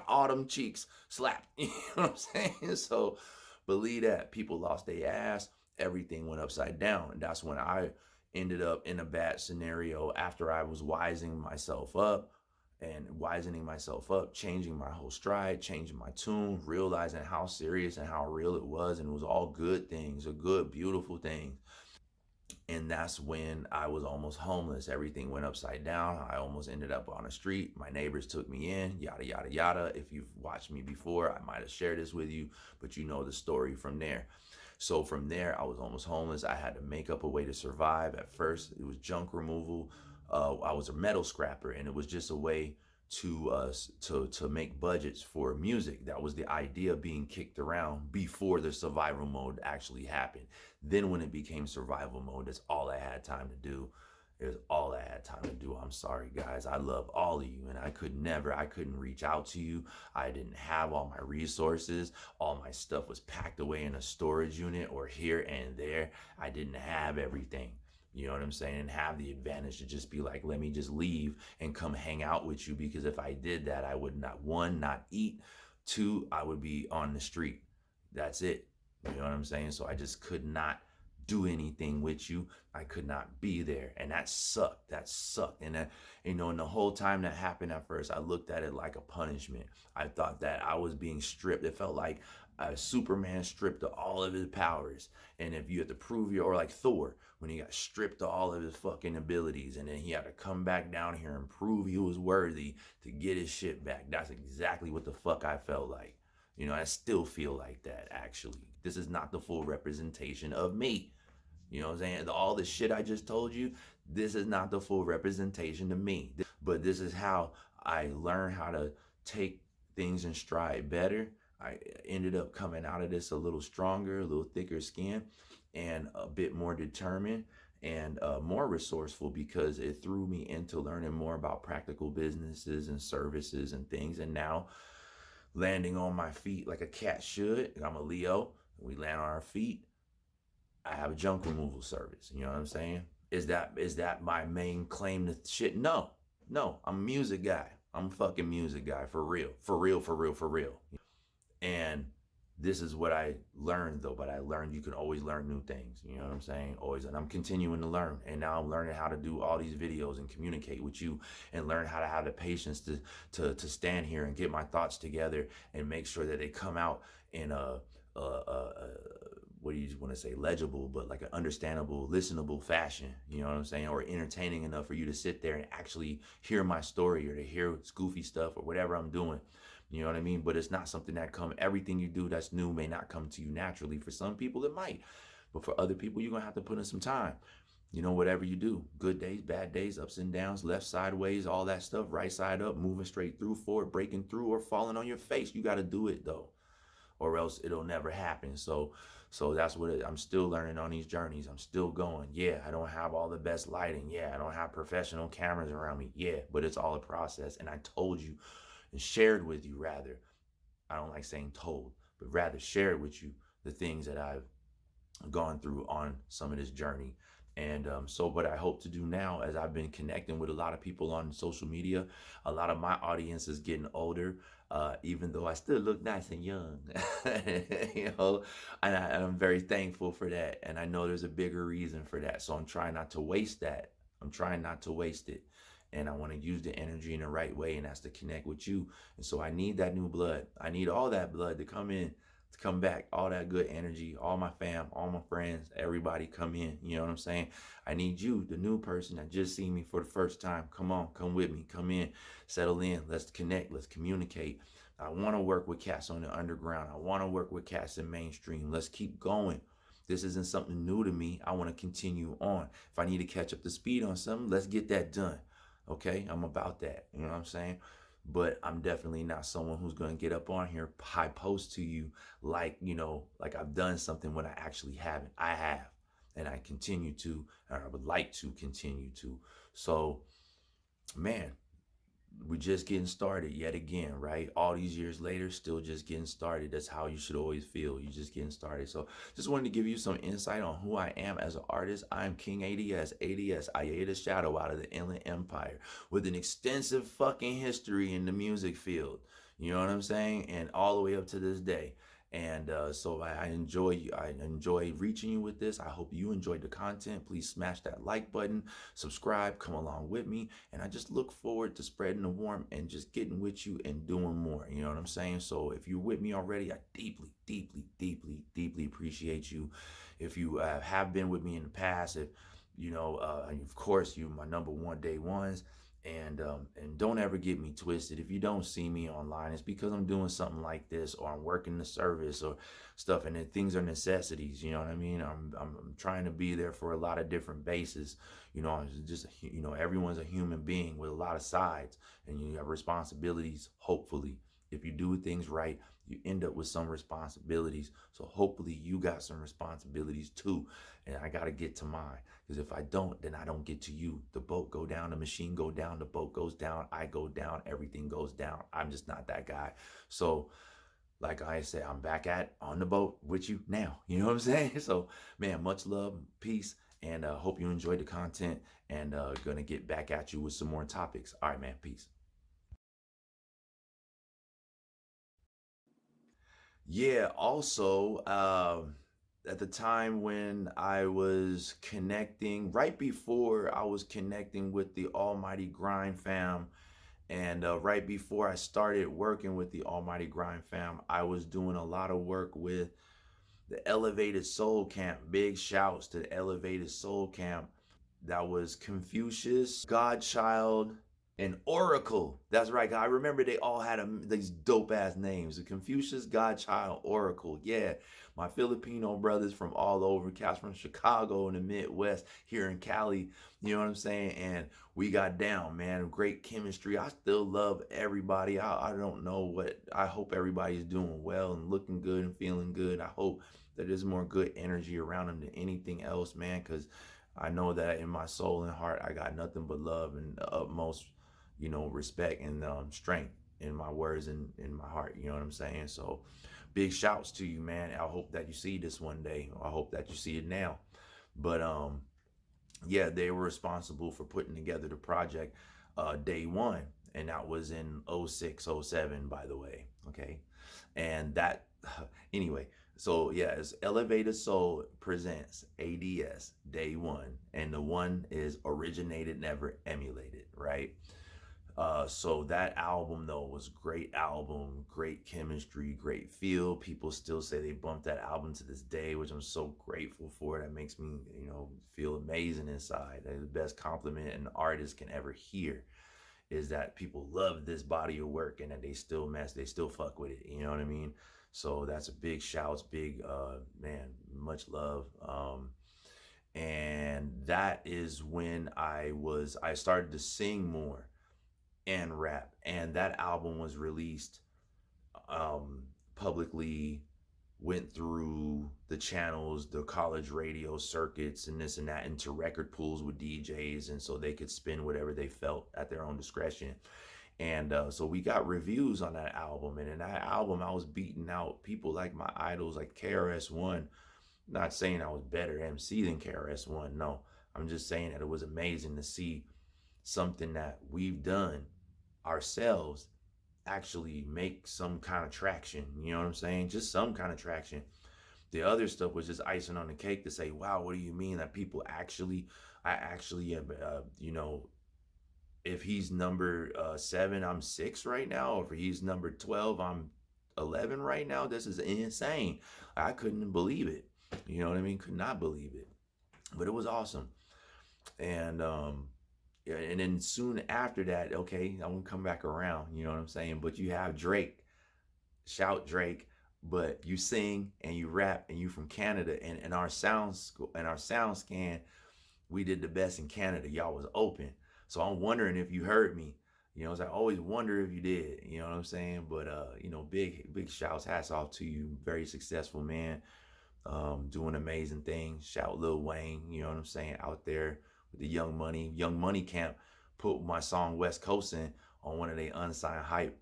all them cheeks slapped. You know what I'm saying? So believe that. People lost their ass. Everything went upside down. And that's when I ended up in a bad scenario after I was wisening myself up, changing my whole stride, changing my tune, realizing how serious and how real it was. And it was all good things, a good, beautiful thing. And that's when I was almost homeless. Everything went upside down. I almost ended up on the street. My neighbors took me in, yada, yada, yada. If you've watched me before, I might have shared this with you, but you know the story from there. So from there, I was almost homeless. I had to make up a way to survive. At first, it was junk removal. I was a metal scrapper, and it was just a way to make budgets for music. That was the idea being kicked around before the survival mode actually happened. Then when it became survival mode, that's all I had time to do. It was all I had time to do. I'm sorry, guys. I love all of you, and I couldn't reach out to you. I didn't have all my resources. All my stuff was packed away in a storage unit or here and there. I didn't have everything. You know what I'm saying? And have the advantage to just be like, let me just leave and come hang out with you. Because if I did that, I would not, one, not eat. Two, I would be on the street. That's it. You know what I'm saying? So I just could not do anything with you. I could not be there. And that sucked. That sucked. And that, and the whole time that happened at first, I looked at it like a punishment. I thought that I was being stripped. It felt like a Superman stripped of all of his powers. And if you had to prove or like Thor, when he got stripped of all of his fucking abilities, and then he had to come back down here and prove he was worthy to get his shit back. That's exactly what the fuck I felt like. I still feel like that, actually. This is not the full representation of me. You know what I'm saying? All the shit I just told you, this is not the full representation of me. But this is how I learned how to take things in stride better. I ended up coming out of this a little stronger, a little thicker skin, and a bit more determined and more resourceful, because it threw me into learning more about practical businesses and services and things. And now landing on my feet like a cat should. I'm a Leo. We land on our feet. I have a junk removal service. You know what I'm saying? Is that my main claim to shit? No. I'm a music guy. I'm a fucking music guy, for real. For real, for real, for real. And this is what I learned, though. But I learned you can always learn new things. You know what I'm saying? Always. And I'm continuing to learn. And now I'm learning how to do all these videos and communicate with you, and learn how to have the patience to stand here and get my thoughts together and make sure that they come out in a what do you want to say, legible, but like an understandable, listenable fashion. You know what I'm saying? Or entertaining enough for you to sit there and actually hear my story, or to hear goofy stuff or whatever I'm doing. You know what I mean? But it's not something that everything you do that's new may not come to you naturally. For some people, it might. But for other people, you're going to have to put in some time. Whatever you do, good days, bad days, ups and downs, left sideways, all that stuff, right side up, moving straight through, forward, breaking through, or falling on your face. You got to do it though, or else it'll never happen. So that's I'm still learning on these journeys. I'm still going. Yeah, I don't have all the best lighting. Yeah, I don't have professional cameras around me. Yeah, but it's all a process. And I told you and shared with you, rather. I don't like saying told, but rather shared with you the things that I've gone through on some of this journey. And so, what I hope to do now, as I've been connecting with a lot of people on social media, a lot of my audience is getting older, even though I still look nice and young, and I'm very thankful for that. And I know there's a bigger reason for that. So I'm trying not to waste that. I'm trying not to waste it. And I want to use the energy in the right way, and that's to connect with you. And so I need that new blood. I need all that blood to come in, to come back, all that good energy, all my fam, all my friends, everybody come in. You know what I'm saying? I need you, the new person that just seen me for the first time. Come on, come with me, come in, settle in, let's connect, let's communicate. I want to work with cats on the underground. I want to work with cats in mainstream. Let's keep going. This isn't something new to me. I want to continue on. If I need to catch up to speed on something, let's get that done. Okay, I'm about that. You know what I'm saying? But I'm definitely not someone who's going to get up on here, high post to you like, like I've done something when I actually haven't. I have, and I continue to, or I would like to continue to. So, man, we're just getting started yet again, right? All these years later, still just getting started. That's how you should always feel. You're just getting started. So just wanted to give you some insight on who I am as an artist. I'm King A.D.S, A.D.S, Aiyea the Shadow out of the Inland Empire, with an extensive fucking history in the music field. You know what I'm saying? And all the way up to this day. And so I enjoy reaching you with this. I hope you enjoyed the content. Please smash that like button, subscribe, come along with me. And I just look forward to spreading the warmth and just getting with you and doing more. You know what I'm saying? So if you're with me already, I deeply, deeply, deeply, deeply appreciate you. If you have been with me in the past, if of course, you my number one day ones. And don't ever get me twisted. If you don't see me online, it's because I'm doing something like this, or I'm working the service or stuff, and then things are necessities. You know what I mean? I'm trying to be there for a lot of different bases. Everyone's a human being with a lot of sides, and you have responsibilities. Hopefully, if you do things right, you end up with some responsibilities. So hopefully, you got some responsibilities too, and I got to get to mine. Because if I don't, then I don't get to you. The boat go down, the machine go down, the boat goes down, I go down, everything goes down. I'm just not that guy. So, like I said, I'm back on the boat with you now. You know what I'm saying? So, man, much love, peace, and hope you enjoyed the content. And gonna get back at you with some more topics. All right, man, peace. Yeah. Also, at the time when I was connecting, right before I was connecting with the Almighty Grind fam, and right before I started working with the Almighty Grind fam, I was doing a lot of work with the Elevated Soul Camp. Big shouts to the Elevated Soul Camp. That was Confucius, Godchild, and Oracle. That's right. I remember they all had these dope ass names. The Confucius, Godchild, Oracle. Yeah, my Filipino brothers from all over, cats from Chicago and the Midwest, here in Cali. You know what I'm saying? And we got down, man. Great chemistry. I still love everybody. I don't know what. I hope everybody's doing well and looking good and feeling good. I hope that there's more good energy around them than anything else, man. Because I know that in my soul and heart, I got nothing but love and the utmost, respect and strength in my words and in my heart. You know what I'm saying? So, big shouts to you, man. I hope that you see this one day. I hope that you see it now. But yeah, they were responsible for putting together the project day one, and that was in '06, '07, by the way. Okay, and that anyway. So yeah, it's Elevated Soul presents A.D.S. Day One, and the one is originated, never emulated, right? So that album though was great album, great chemistry, great feel. People still say they bumped that album to this day, which I'm so grateful for. That makes me, feel amazing inside. That's the best compliment an artist can ever hear. is that people love this body of work and that they still fuck with it. You know what I mean? So that's a big shouts, big man, much love. And that is when I started to sing more and rap, and that album was released publicly, went through the channels, the college radio circuits, and this and that, into record pools with DJs, and so they could spin whatever they felt at their own discretion. And so we got reviews on that album, and in that album, I was beating out people like my idols, like KRS-One. Not saying I was better MC than KRS-One. No, I'm just saying that it was amazing to see something that we've done ourselves actually make some kind of traction. You know what I'm saying? Just some kind of traction. The other stuff was just icing on the cake to say, wow, what do you mean that people actually, I actually am, if he's number 7, I'm 6 right now. If he's number 12, I'm 11 right now. This is insane. I couldn't believe it. You know what I mean? Could not believe it. But it was awesome. And yeah, and then soon after that, okay, I'm gonna come back around, you know what I'm saying? But you have Drake, shout Drake, but you sing and you rap and you from Canada, and our sound scan, we did the best in Canada. Y'all was open. So I'm wondering if you heard me. You know, I always wonder if you did, you know what I'm saying? But you know, big shouts, hats off to you. Very successful man, doing amazing things. Shout Lil Wayne, you know what I'm saying, out there with the Young Money camp put my song West Coastin' on one of their unsigned hype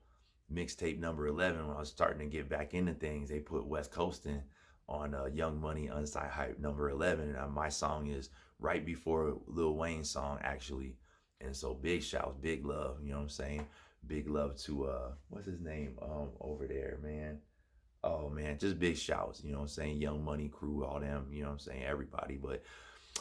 mixtape number 11. When I was starting to get back into things, they put West Coastin' on Young Money unsigned hype number 11. And my song is right before Lil Wayne's song, actually. And so big shouts, big love, you know what I'm saying? Big love to what's his name over there, man? Oh man, just big shouts, you know what I'm saying? Young Money crew, all them, you know what I'm saying? Everybody. But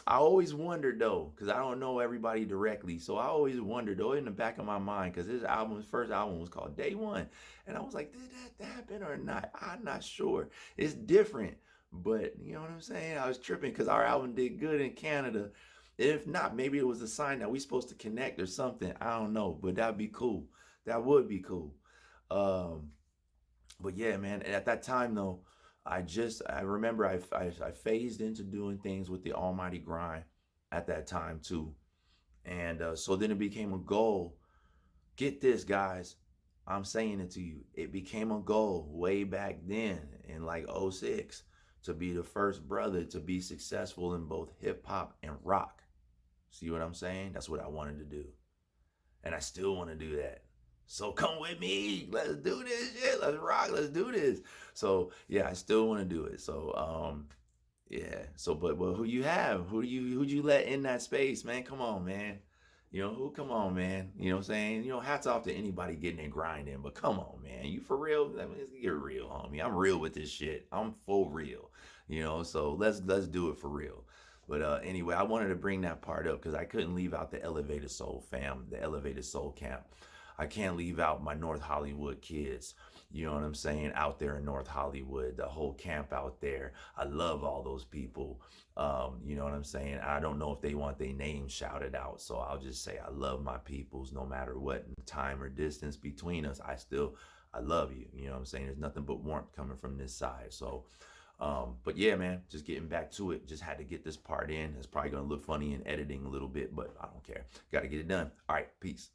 I always wondered though, because I don't know everybody directly. So I always wondered though, in the back of my mind, because his first album was called Day One. And I was like, did that happen or not? I'm not sure. It's different. But you know what I'm saying? I was tripping because our album did good in Canada. If not, maybe it was a sign that we supposed to connect or something. I don't know. But that'd be cool. That would be cool. Um, but yeah, man, at that time though, I remember I phased into doing things with the Almighty Grind at that time too. And so then it became a goal. Get this, guys. I'm saying it to you. It became a goal way back then in like '06 to be the first brother to be successful in both hip hop and rock. See what I'm saying? That's what I wanted to do. And I still want to do that. So come with me. Let's do this shit. Let's rock. Let's do this. So yeah, I still want to do it. So yeah. So but who you have? Who'd you let in that space, man? Come on, man. You know who? Come on, man. You know what I'm saying? You know, hats off to anybody getting and grinding. But come on, man. You for real? I mean, let's get real, homie. I'm real with this shit. I'm full real. You know, so let's do it for real. But anyway, I wanted to bring that part up because I couldn't leave out the Elevated Soul fam, the Elevated Soul camp. I can't leave out my North Hollywood kids. You know what I'm saying? Out there in North Hollywood, the whole camp out there. I love all those people. You know what I'm saying? I don't know if they want their name shouted out. So I'll just say I love my peoples no matter what time or distance between us. I love you. You know what I'm saying? There's nothing but warmth coming from this side. So but yeah, man, just getting back to it. Just had to get this part in. It's probably going to look funny in editing a little bit, but I don't care. Got to get it done. All right, peace.